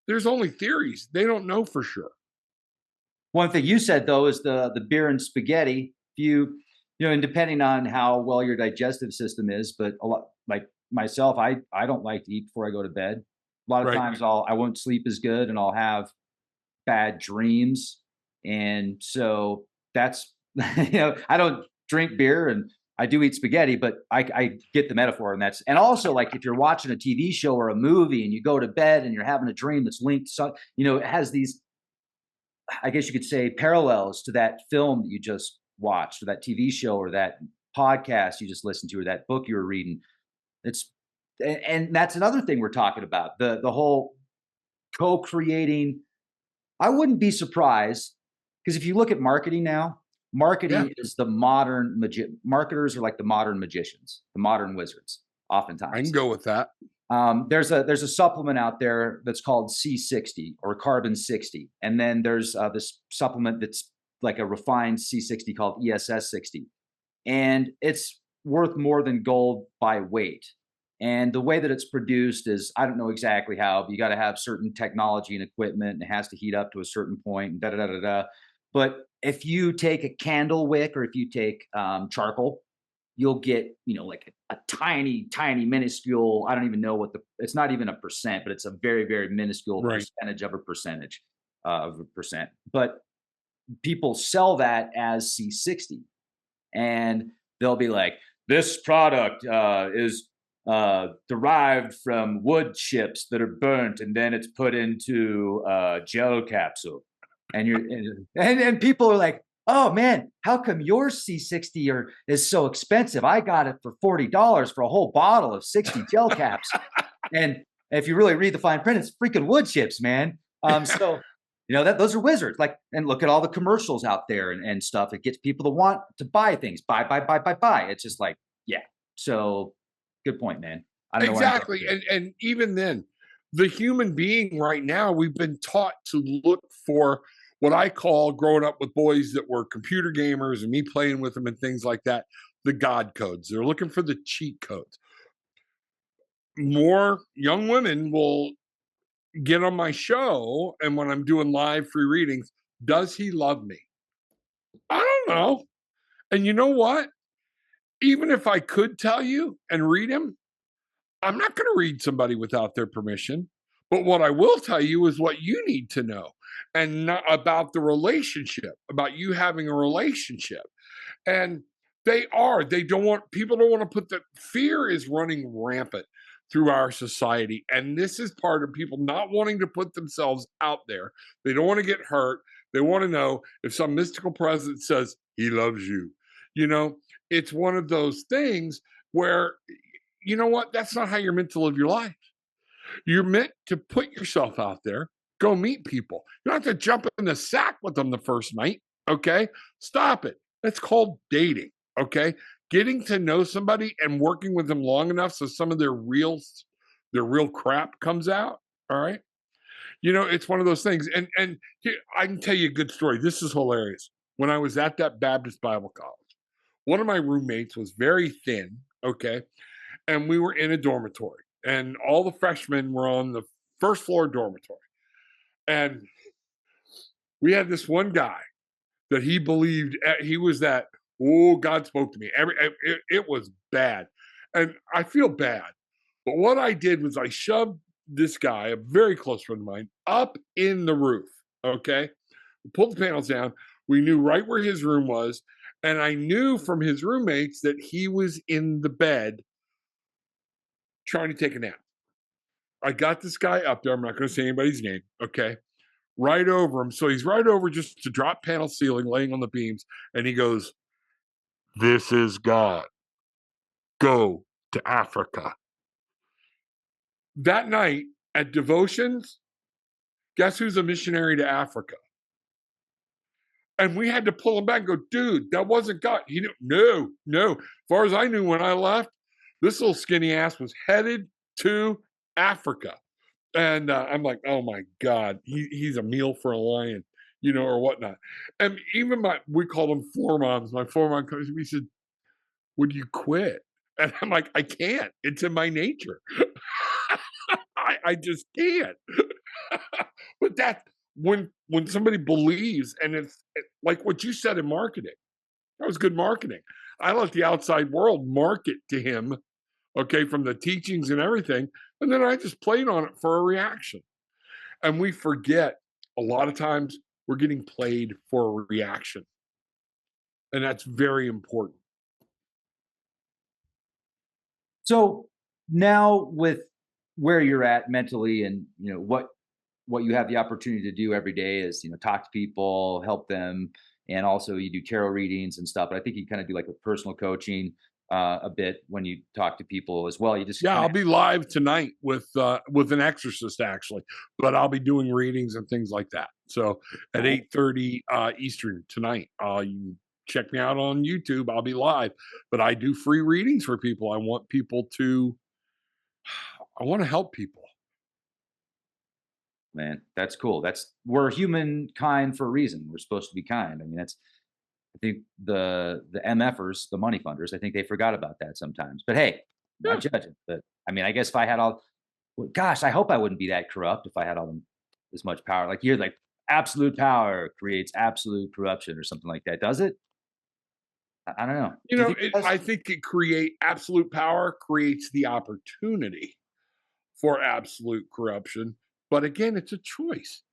Speaker 1: there's only theories. They don't know for sure.
Speaker 2: One thing you said though is the beer and spaghetti. And depending on how well your digestive system is, but a lot like myself, I don't like to eat before I go to bed. A lot of
Speaker 1: Right.
Speaker 2: times I won't sleep as good and I'll have bad dreams. And so that's, I don't drink beer and I do eat spaghetti, but I get the metaphor. And also like if you're watching a TV show or a movie and you go to bed and you're having a dream that's linked, so, it has these, I guess you could say, parallels to that film that you just watched or that TV show or that podcast you just listened to or that book you were reading. It's, and that's another thing we're talking about, the whole co-creating. I wouldn't be surprised because if you look at marketing now,
Speaker 1: Yeah,
Speaker 2: marketing is the modern marketers are like the modern magicians, the modern wizards,
Speaker 1: I can
Speaker 2: oftentimes.
Speaker 1: go with that.
Speaker 2: There's a supplement out there that's called C60 or Carbon 60, and then there's this supplement that's like a refined C60 called ESS 60, and it's worth more than gold by weight. And the way that it's produced is, I don't know exactly how, but you got to have certain technology and equipment, and it has to heat up to a certain point, and da da da da da. But if you take a candle wick or if you take charcoal, you'll get, like a tiny, tiny, minuscule. I don't even know it's not even a percent, but it's a very, very minuscule
Speaker 1: Right.
Speaker 2: percentage of a percentage of a percent. But people sell that as C60 and they'll be like, this product is derived from wood chips that are burnt and then it's put into a gel capsule. And people are like, oh man, how come your C60 is so expensive? I got it for $40 for a whole bottle of 60 gel caps. And if you really read the fine print, it's freaking wood chips, man. So that those are wizards. Like, and look at all the commercials out there and stuff. It gets people to want to buy things. Buy. It's just like, yeah. So good point, man. I don't know where I'm
Speaker 1: Exactly.
Speaker 2: going.
Speaker 1: And even then, the human being right now, we've been taught to look for what I call, growing up with boys that were computer gamers and me playing with them and things like that, the God codes. They're looking for the cheat codes. More young women will get on my show, and when I'm doing live free readings, does he love me? I don't know. And you know what? Even if I could tell you and read him, I'm not going to read somebody without their permission. But what I will tell you is what you need to know, and not about the relationship, about you having a relationship. And they don't want, people don't want to put that, fear is running rampant through our society. And this is part of people not wanting to put themselves out there. They don't want to get hurt. They want to know if some mystical presence says he loves you. It's one of those things where, you know what? That's not how you're meant to live your life. You're meant to put yourself out there, go meet people. You don't have to jump in the sack with them the first night. Okay. Stop it. That's called dating. Okay. Getting to know somebody and working with them long enough so some of their real crap comes out. All right. It's one of those things. And here, I can tell you a good story. This is hilarious. When I was at that Baptist Bible college, one of my roommates was very thin. Okay. And we were in a dormitory, and all the freshmen were on the first floor dormitory. And we had this one guy that he believed he was that, oh, God spoke to me. It was bad. And I feel bad. But what I did was I shoved this guy, a very close friend of mine, up in the roof. Okay. We pulled the panels down. We knew right where his room was. And I knew from his roommates that he was in the bed trying to take a nap. I got this guy up there. I'm not going to say anybody's name. Okay. Right over him. So he's right over just to drop panel ceiling, laying on the beams. And he goes, "This is God. Go to Africa." That night at devotions, guess who's a missionary to Africa? And we had to pull him back and go, dude, that wasn't God. He knew, no. As far as I knew when I left, this little skinny ass was headed to Africa. And I'm like, oh my God, he's a meal for a lion, or whatnot. And even we called them floor moms. My floor mom comes to me, he said, would you quit? And I'm like, I can't. It's in my nature. I just can't. But that's when somebody believes, and it's like what you said in marketing. That was good marketing. I let the outside world market to him, okay, from the teachings and everything. And then I just played on it for a reaction. And we forget a lot of times we're getting played for a reaction. And that's very important.
Speaker 2: So now with where you're at mentally and what you have the opportunity to do every day is, talk to people, help them, and also you do tarot readings and stuff. But I think you kind of do like a personal coaching a bit when you talk to people as well. You just
Speaker 1: Yeah,
Speaker 2: kind
Speaker 1: I'll
Speaker 2: of
Speaker 1: be live tonight with an exorcist actually, but I'll be doing readings and things like that. So at 8:30 Eastern tonight, you can check me out on YouTube. I'll be live, but I do free readings for people. I want to help people.
Speaker 2: man, that's cool. We're humankind for a reason. We're supposed to be kind. I mean, I think the MFers, the money funders, I think they forgot about that sometimes. But hey, not
Speaker 1: Yeah.
Speaker 2: judging. But I mean, I guess if I had all, well, gosh, I hope I wouldn't be that corrupt if I had all this much power. Like you're like absolute power creates absolute corruption or something like that. Does it? I don't know. Do you think it does?
Speaker 1: I think absolute power creates the opportunity for absolute corruption. But again, it's a choice.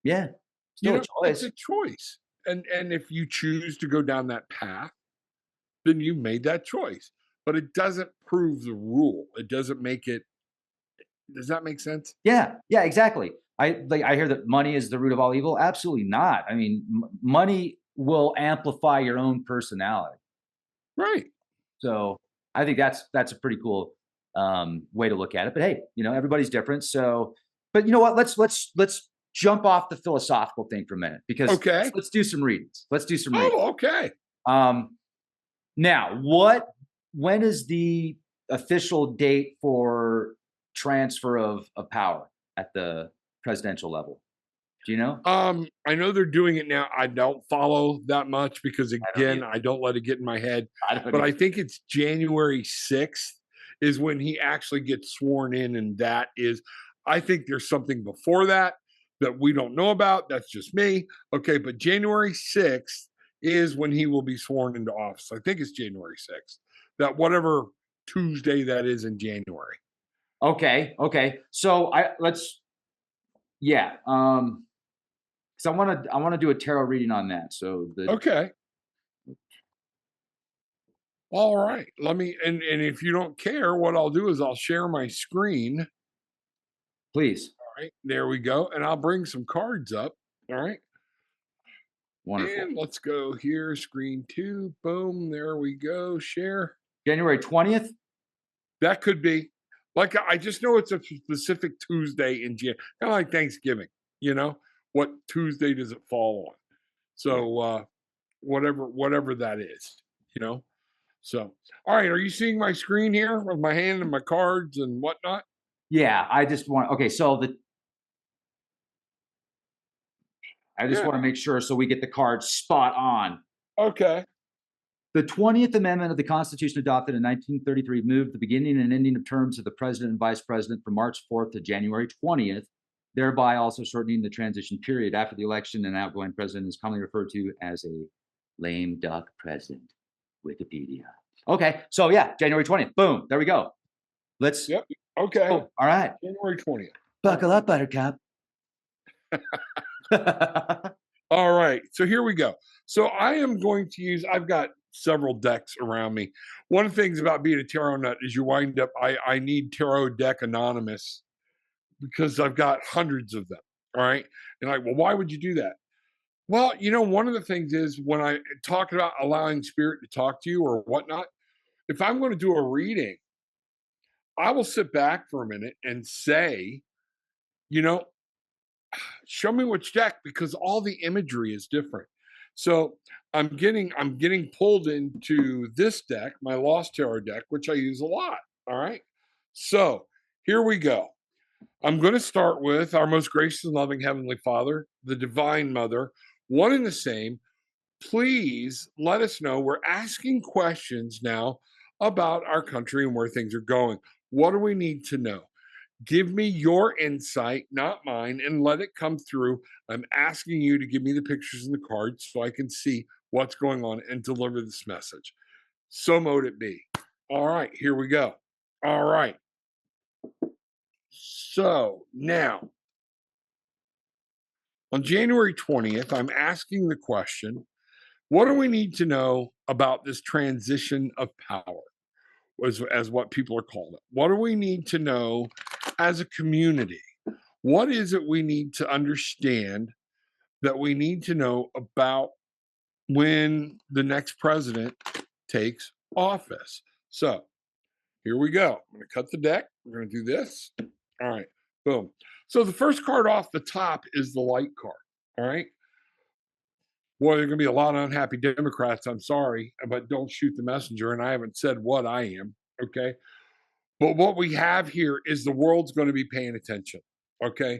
Speaker 2: Yeah, still a
Speaker 1: It's
Speaker 2: choice.
Speaker 1: a choice. And if you choose to go down that path, then you made that choice. But it doesn't prove the rule. It doesn't make it. Does that make sense?
Speaker 2: Yeah, yeah, exactly. I hear that money is the root of all evil. Absolutely not. I mean, money will amplify your own personality.
Speaker 1: Right.
Speaker 2: So I think that's a pretty cool way to look at it. But hey, everybody's different. So, but you know what? Let's jump off the philosophical thing for a minute because
Speaker 1: Okay.
Speaker 2: let's do some readings. Let's do some readings.
Speaker 1: Oh, okay.
Speaker 2: Now, when is the official date for transfer of power at the presidential level? Do you know?
Speaker 1: I know they're doing it now. I don't follow that much because
Speaker 2: I don't
Speaker 1: again,
Speaker 2: either.
Speaker 1: I don't let it get in my head.
Speaker 2: I don't
Speaker 1: But
Speaker 2: either.
Speaker 1: I think it's January 6th is when he actually gets sworn in, and that is, I think there's something before that that we don't know about. That's just me. Okay, but January 6th is when he will be sworn into office. I think it's January 6th. That whatever Tuesday that is in January.
Speaker 2: Okay. Okay. So yeah. So I want to do a tarot reading on that. So
Speaker 1: Okay. All right. Let me and if you don't care, what I'll do is I'll share my screen.
Speaker 2: please.
Speaker 1: All right. There we go. And I'll bring some cards up. All right.
Speaker 2: Wonderful.
Speaker 1: And let's go here. Screen 2. Boom. There we go. Share.
Speaker 2: January 20th.
Speaker 1: That could be like I just know it's a specific Tuesday in January. Kind of like Thanksgiving, you know? What Tuesday does it fall on? So whatever that is, you know? So all right, are you seeing my screen here with my hand and my cards and whatnot?
Speaker 2: Yeah. I just want. Okay. So I just
Speaker 1: Yeah.
Speaker 2: want to make sure so we get the cards spot on.
Speaker 1: Okay.
Speaker 2: The 20th Amendment of the Constitution adopted in 1933 moved the beginning and ending of terms of the president and vice president from March 4th to January 20th, thereby also shortening the transition period. After the election, an outgoing president is commonly referred to as a lame duck president. Wikipedia. Okay, so yeah, January 20th. Boom, there we go. Let's.
Speaker 1: Yep. Okay.
Speaker 2: Oh, all right.
Speaker 1: January 20th.
Speaker 2: Buckle up, Buttercup.
Speaker 1: All right. So here we go. So I am going to I've got several decks around me. One of the things about being a tarot nut is you wind up, I need Tarot Deck Anonymous because I've got hundreds of them. All right. And like, well, why would you do that? Well, one of the things is when I talk about allowing spirit to talk to you or whatnot, if I'm going to do a reading, I will sit back for a minute and say, you know, show me which deck because all the imagery is different. So I'm getting pulled into this deck, my Lost Tarot deck, which I use a lot. All right. So here we go. I'm going to start with our most gracious and loving Heavenly Father, the Divine Mother, one and the same. Please let us know. We're asking questions now about our country and where things are going. What do we need to know? Give me your insight, not mine, and let it come through. I'm asking you to give me the pictures and the cards so I can see what's going on and deliver this message. So mote it be. All right, here we go. All right. So now, on January 20th, I'm asking the question, what do we need to know about this transition of power, as what people are calling it? What do we need to know as a community? What is it we need to understand that we need to know about when the next president takes office? So here we go. I'm going to cut the deck. We're going to do this. All right. Boom. So the first card off the top is the light card. All right. Boy, there are going to be a lot of unhappy Democrats. I'm sorry, but don't shoot the messenger. And I haven't said what I am. Okay. But what we have here is the world's going to be paying attention. Okay.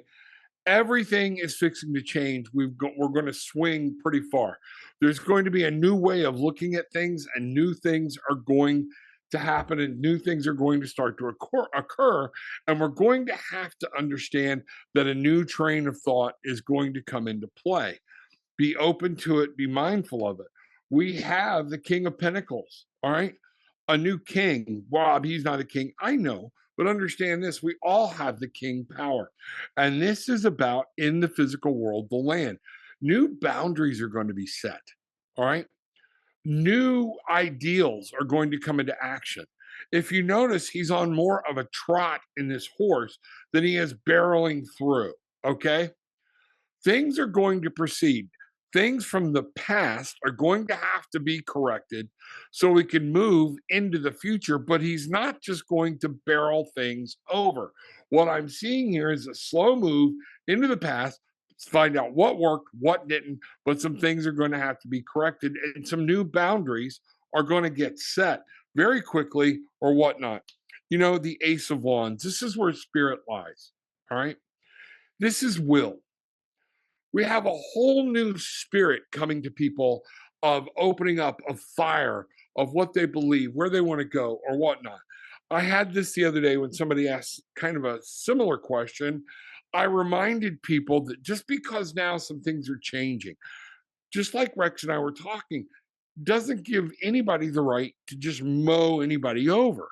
Speaker 1: Everything is fixing to change. We're going to swing pretty far. There's going to be a new way of looking at things, and new things are going to happen, and new things are going to start to occur. And we're going to have to understand that a new train of thought is going to come into play. Be open to it, be mindful of it. We have the King of Pentacles, all right? A new king. Rob, he's not a king. I know, but understand this, we all have the king power. And this is about, in the physical world, the land. New boundaries are going to be set, all right? New ideals are going to come into action. If you notice, he's on more of a trot in this horse than he is barreling through, okay? Things are going to proceed. Things from the past are going to have to be corrected so we can move into the future, but he's not just going to barrel things over. What I'm seeing here is a slow move into the past, find out what worked, what didn't, but some things are going to have to be corrected, and some new boundaries are going to get set very quickly or whatnot. You know, the Ace of Wands, this is where spirit lies, all right? This is will. We have a whole new spirit coming to people of opening up, of fire, of what they believe, where they want to go, or whatnot. I had this the other day when somebody asked kind of a similar question. I reminded people that just because now some things are changing, just like Rex and I were talking, doesn't give anybody the right to just mow anybody over.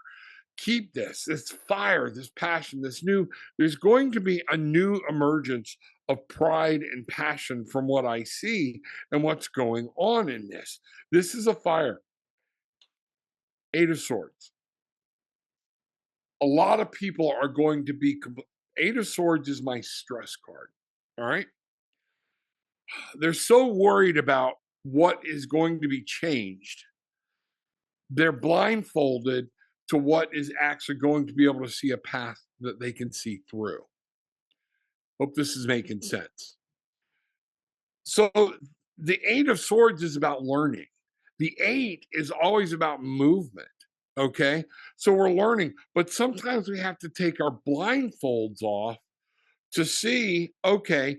Speaker 1: Keep this fire, this passion, this new, there's going to be a new emergence of pride and passion from what I see and what's going on in this. This is a fire. Eight of Swords. A lot of people are going to be, Eight of Swords is my stress card. All right. They're so worried about what is going to be changed. They're blindfolded to what is actually going to be able to see a path that they can see through. Hope this is making sense. So the Eight of Swords is about learning. The Eight is always about movement. Okay. So we're learning, but sometimes we have to take our blindfolds off to see, okay,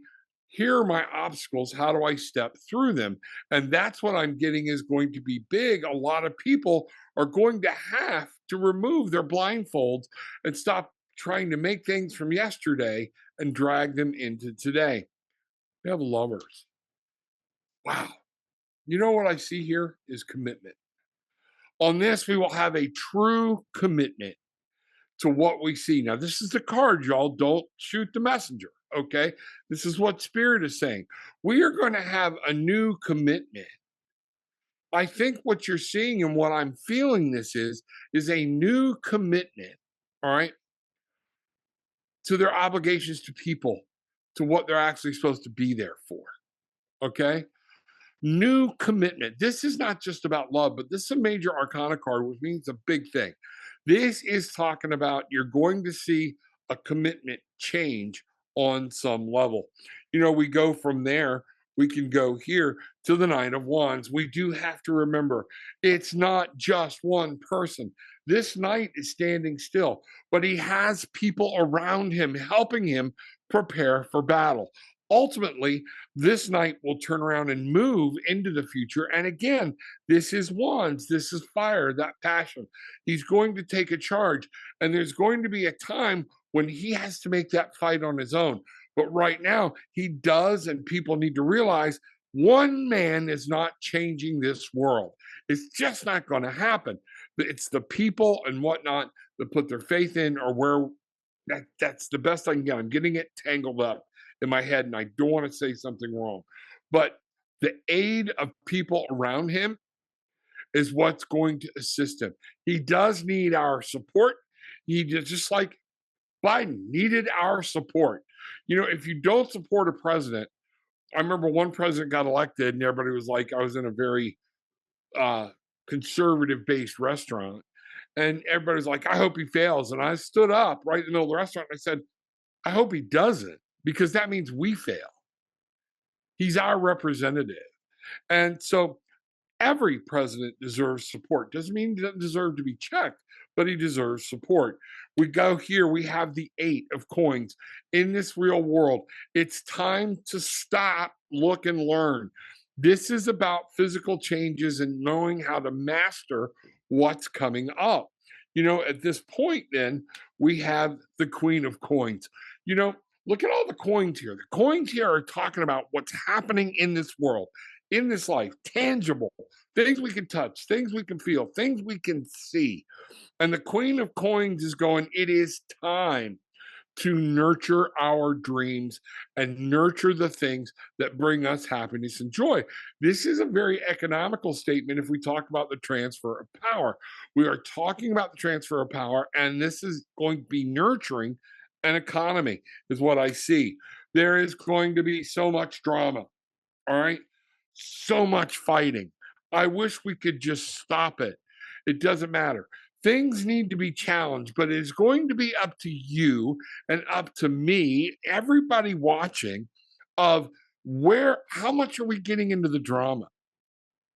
Speaker 1: here are my obstacles. How do I step through them? And that's what I'm getting is going to be big. A lot of people are going to have to remove their blindfolds and stop trying to make things from yesterday and drag them into today. We have lovers. Wow. You know what I see here is commitment. On this, we will have a true commitment to what we see. Now, this is the card, y'all. Don't shoot the messenger, okay? This is what Spirit is saying. We are going to have a new commitment. I think what you're seeing and what I'm feeling this is a new commitment, all right, to their obligations to people, to what they're actually supposed to be there for, okay? New commitment. This is not just about love, but this is a major arcana card, which means a big thing. This is talking about you're going to see a commitment change on some level. You know, we go from there, we can go here to the Nine of Wands. We do have to remember it's not just one person. This knight is standing still, but he has people around him helping him prepare for battle. Ultimately, this knight will turn around and move into the future. And again, this is wands, this is fire, that passion. He's going to take a charge, and there's going to be a time when he has to make that fight on his own. But right now, he does, and people need to realize one man is not changing this world. It's just not going to happen. It's the people and whatnot that put their faith in or where That's the best I can get. I'm getting it tangled up in my head, and I don't want to say something wrong. But the aid of people around him is what's going to assist him. He does need our support. He just like Biden needed our support. You know, if you don't support a president, I remember one president got elected, and everybody was like, I was in a very conservative based restaurant, and everybody was like, I hope he fails. And I stood up right in the middle of the restaurant and I said, I hope he doesn't, because that means we fail. He's our representative. And so every president deserves support. Doesn't mean he doesn't deserve to be checked, but he deserves support. We go here, we have the 8 of coins in this real world. It's time to stop, look, and learn. This is about physical changes and knowing how to master what's coming up. You know, at this point, then we have the Queen of Coins. You know, look at all the coins here. The coins here are talking about what's happening in this world, in this life, tangible things we can touch, things we can feel, things we can see. And the Queen of Coins is going, it is time to nurture our dreams and nurture the things that bring us happiness and joy. This is a very economical statement if we talk about the transfer of power. We are talking about the transfer of power, and this is going to be nurturing an economy, is what I see. There is going to be so much drama, all right? So much fighting. I wish we could just stop it. It doesn't matter. Things need to be challenged, but it's going to be up to you and up to me, everybody watching, of how much are we getting into the drama?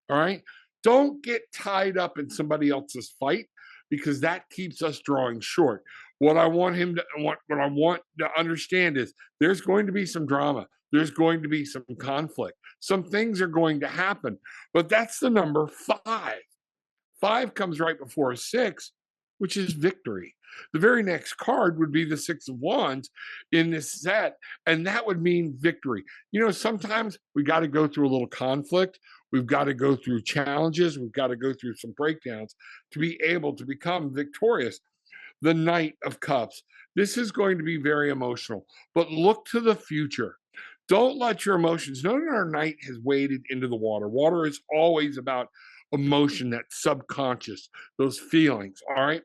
Speaker 1: All right. Don't get tied up in somebody else's fight, because that keeps us drawing short. What I want to understand is there's going to be some drama. There's going to be some conflict. Some things are going to happen, but that's the number 5. 5 comes right before a 6, which is victory. The very next card would be the 6 of Wands in this set, and that would mean victory. You know, sometimes we got to go through a little conflict. We've got to go through challenges. We've got to go through some breakdowns to be able to become victorious. The Knight of Cups. This is going to be very emotional, but look to the future. Don't let your emotions, know that our knight has waded into the water. Water is always about emotion, that subconscious, those feelings, all right?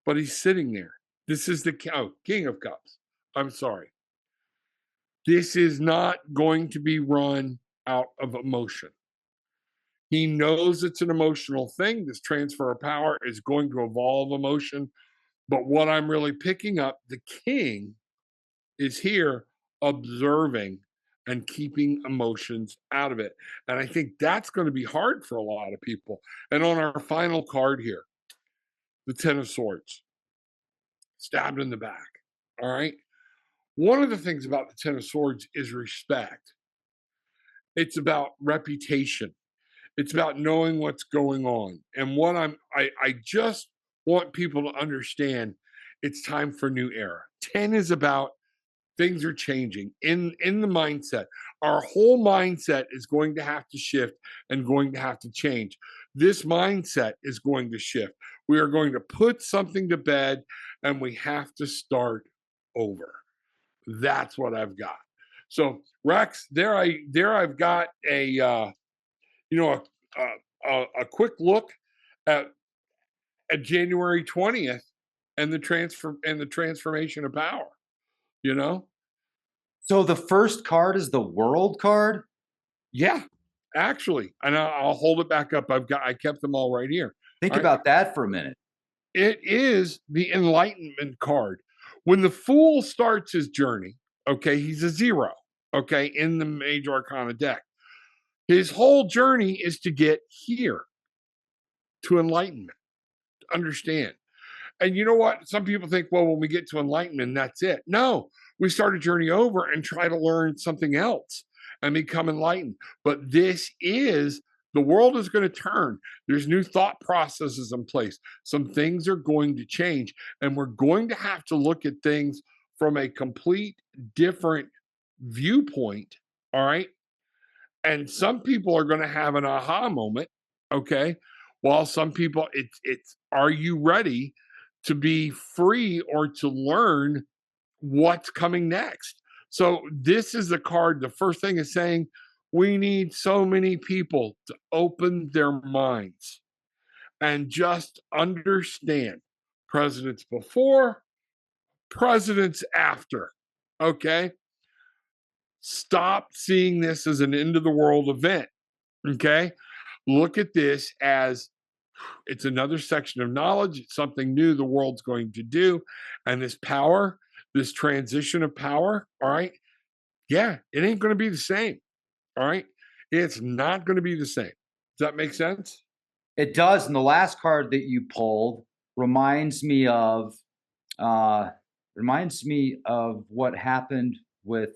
Speaker 1: But he's sitting there. This is the King of Cups. I'm sorry. This is not going to be run out of emotion. He knows it's an emotional thing. This transfer of power is going to evolve emotion. But what I'm really picking up, the king is here observing and keeping emotions out of it. And I think that's going to be hard for a lot of people. And on our final card here, the 10 of Swords, stabbed in the back. All right. One of the things about the 10 of Swords is respect. It's about reputation. It's about knowing what's going on. And what I just want people to understand, it's time for a new era. 10 is about things are changing in the mindset. Our whole mindset is going to have to shift and going to have to change. This mindset is going to shift. We are going to put something to bed, and we have to start over. That's what I've got. So Rex, I've got a a quick look at January 20th and the transformation of power. You know.
Speaker 2: So the first card is the World card?
Speaker 1: Yeah, actually, and I'll hold it back up. I kept them all right here.
Speaker 2: Think about that for a minute.
Speaker 1: It is the Enlightenment card. When the Fool starts his journey, okay, he's a 0, okay, in the Major Arcana deck. His whole journey is to get here, to enlightenment, to understand. And you know what? Some people think, well, when we get to enlightenment, that's it. No, we start a journey over and try to learn something else and become enlightened. But the world is going to turn. There's new thought processes in place. Some things are going to change, and we're going to have to look at things from a complete different viewpoint. All right. And some people are going to have an aha moment. Okay. While some people, it's are you ready to be free or to learn what's coming next. So this is the card. The first thing is saying we need so many people to open their minds and just understand presidents before, presidents after. Okay. Stop seeing this as an end of the world event. Okay. Look at this as it's another section of knowledge. It's something new the world's going to do. And this power, this transition of power, all right, yeah, it ain't going to be the same. All right. It's not going to be the same. Does that make sense?
Speaker 2: It does. And the last card that you pulled reminds me of what happened with.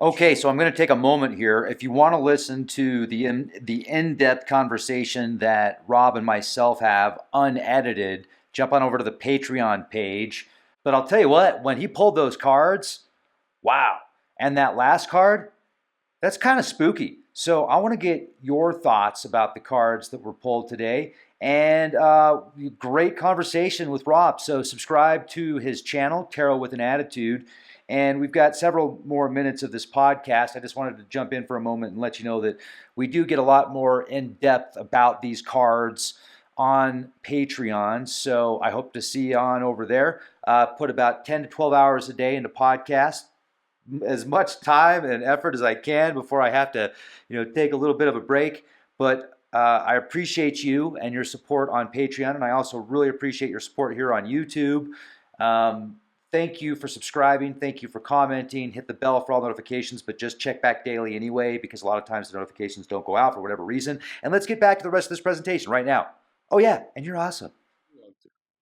Speaker 2: Okay, so I'm going to take a moment here. If you want to listen to the in-depth conversation that Rob and myself have unedited, jump on over to the Patreon page. But I'll tell you what, when he pulled those cards, wow. And that last card, that's kind of spooky. So I want to get your thoughts about the cards that were pulled today. And great conversation with Rob. So subscribe to his channel, Tarot with an Attitude. And we've got several more minutes of this podcast. I just wanted to jump in for a moment and let you know that we do get a lot more in depth about these cards on Patreon. So I hope to see you on over there. Put about 10 to 12 hours a day into podcast, as much time and effort as I can before I have to, take a little bit of a break. But I appreciate you and your support on Patreon, and I also really appreciate your support here on YouTube. Thank you for subscribing. Thank you for commenting. Hit the bell for all notifications, but just check back daily anyway, because a lot of times the notifications don't go out for whatever reason. And let's get back to the rest of this presentation right now. Oh yeah, and you're awesome.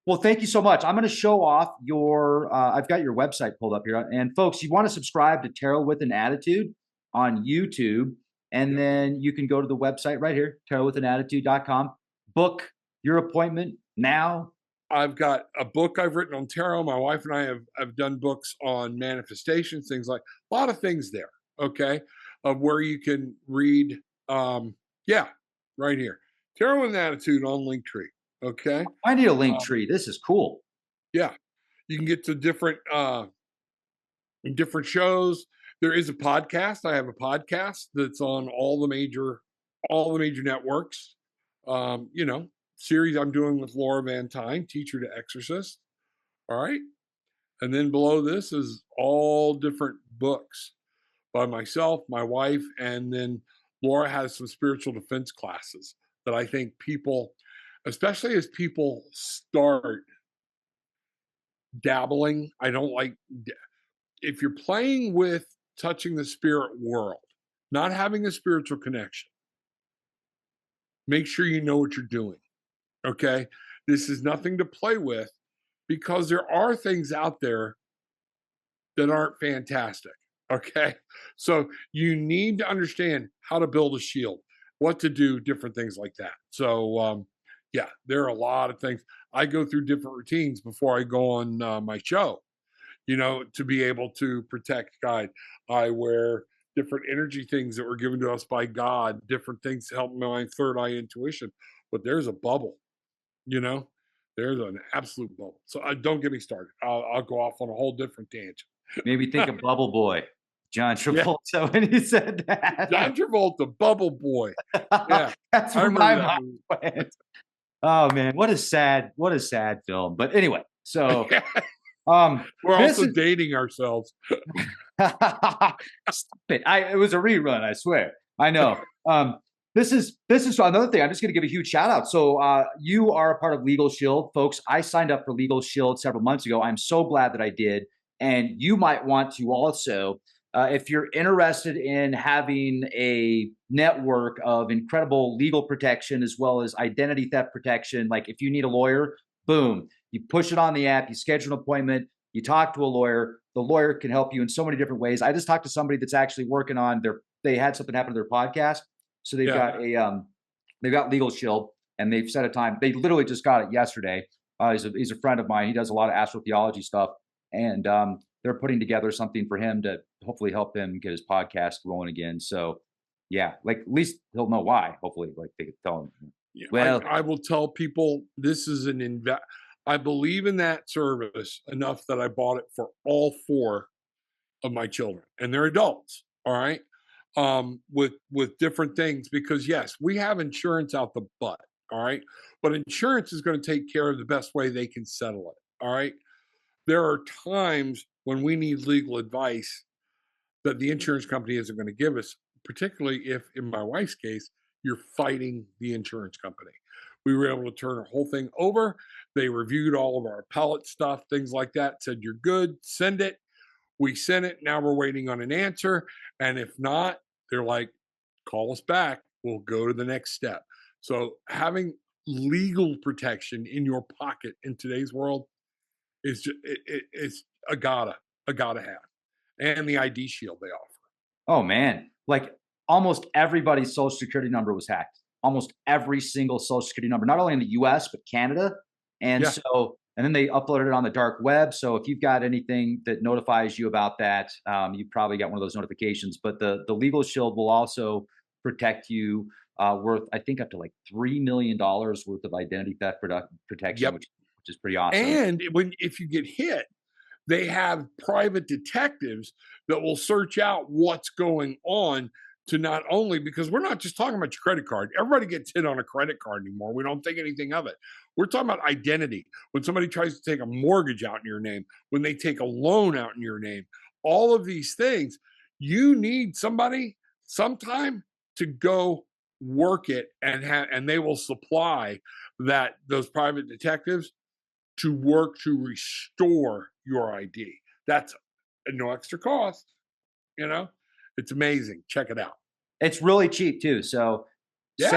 Speaker 2: Well, thank you so much. I'm going to show off your, I've got your website pulled up here. And folks, you want to subscribe to Tarot with an Attitude on YouTube. And then you can go to the website right here, tarotwithanattitude.com. Book your appointment now.
Speaker 1: I've got a book I've written on tarot. My wife and I have done books on manifestations, things like a lot of things there. Okay. Of where you can read. Yeah, right here. Tarot with an Attitude on Linktree. Okay.
Speaker 2: I need a link tree. This is cool.
Speaker 1: Yeah. You can get to different shows. There is a podcast. I have a podcast that's on all the major networks. Series I'm doing with Laura Van Tyne, Teacher to Exorcist. All right. And then below this is all different books by myself, my wife, and then Laura has some spiritual defense classes that I think people, especially as people start dabbling, I don't like, if you're playing with touching the spirit world, not having a spiritual connection, make sure you know what you're doing. Okay. This is nothing to play with, because there are things out there that aren't fantastic. Okay. So you need to understand how to build a shield, what to do, different things like that. So, yeah, there are a lot of things. I go through different routines before I go on my show, to be able to protect, guide. I wear different energy things that were given to us by God, different things to help my third eye intuition. But there's a bubble. There's an absolute bubble. So don't get me started. I'll go off on a whole different tangent.
Speaker 2: Maybe think of Bubble Boy, John Travolta, yeah. When he said that.
Speaker 1: John Travolta, Bubble Boy. Yeah,
Speaker 2: that's where my mind went. Oh man, what a sad film. But anyway, so
Speaker 1: we're also dating ourselves.
Speaker 2: Stop it! It was a rerun. I swear. I know. This is another thing. I'm just going to give a huge shout out. So you are a part of Legal Shield, folks. I signed up for Legal Shield several months ago. I'm so glad that I did. And you might want to also, if you're interested in having a network of incredible legal protection as well as identity theft protection, like if you need a lawyer, boom, you push it on the app, you schedule an appointment, you talk to a lawyer. The lawyer can help you in so many different ways. I just talked to somebody that's actually working on they had something happen to their podcast. So they've got they've got Legal Shield, and they've set a time. They literally just got it yesterday. He's a friend of mine. He does a lot of astrotheology stuff, and they're putting together something for him to hopefully help him get his podcast rolling again. So, yeah, like at least he'll know why. Hopefully, like they could tell him.
Speaker 1: Yeah, well, I will tell people this is an invest. I believe in that service enough that I bought it for all four of my children, and they're adults. All right, with different things because yes, we have insurance out the butt. All right, but insurance is going to take care of the best way they can settle it. All right, there are times when we need legal advice that the insurance company isn't going to give us, particularly if, in my wife's case, you're fighting the insurance company. We were able to turn the whole thing over. They reviewed all of our appellate stuff, things like that, said, you're good, send it. We sent it. Now we're waiting on an answer. And if not, they're like, call us back. We'll go to the next step. So having legal protection in your pocket in today's world is just, it's a gotta have. And the ID shield they offer.
Speaker 2: Oh man, like almost everybody's social security number was hacked. Almost every single social security number, not only in the US, but Canada. And
Speaker 1: Yeah.
Speaker 2: so, and then they uploaded it on the dark web. So if you've got anything that notifies you about that, you probably got one of those notifications. But the legal shield will also protect you worth, I think, up to like $3 million worth of identity theft protection,
Speaker 1: Yep.
Speaker 2: which is pretty awesome.
Speaker 1: And if you get hit, they have private detectives that will search out what's going on to not only because we're not just talking about your credit card. Everybody gets hit on a credit card anymore. We don't think anything of it. We're talking about identity. When somebody tries to take a mortgage out in your name, when they take a loan out in your name, all of these things, you need somebody sometime to go work it and they will supply those private detectives to work to restore your ID. That's no extra cost, you know? It's amazing. Check it out.
Speaker 2: It's really cheap too. So
Speaker 1: Yeah.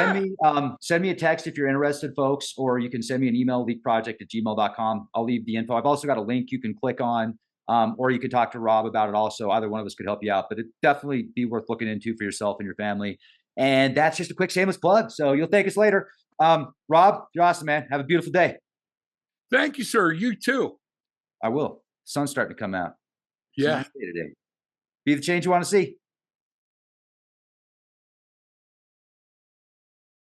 Speaker 2: send me a text if you're interested, folks, or you can send me an email, leakproject@gmail.com. I'll leave the info. I've also got a link you can click on, or you could talk to Rob about it also. Either one of us could help you out, but it'd definitely be worth looking into for yourself and your family. And that's just a quick shameless plug. So you'll thank us later. Rob, you're awesome, man. Have a beautiful day.
Speaker 1: Thank you, sir. You too.
Speaker 2: I will. Sun's starting to come out. It's a
Speaker 1: Yeah.
Speaker 2: nice day today. Be the change you want to see.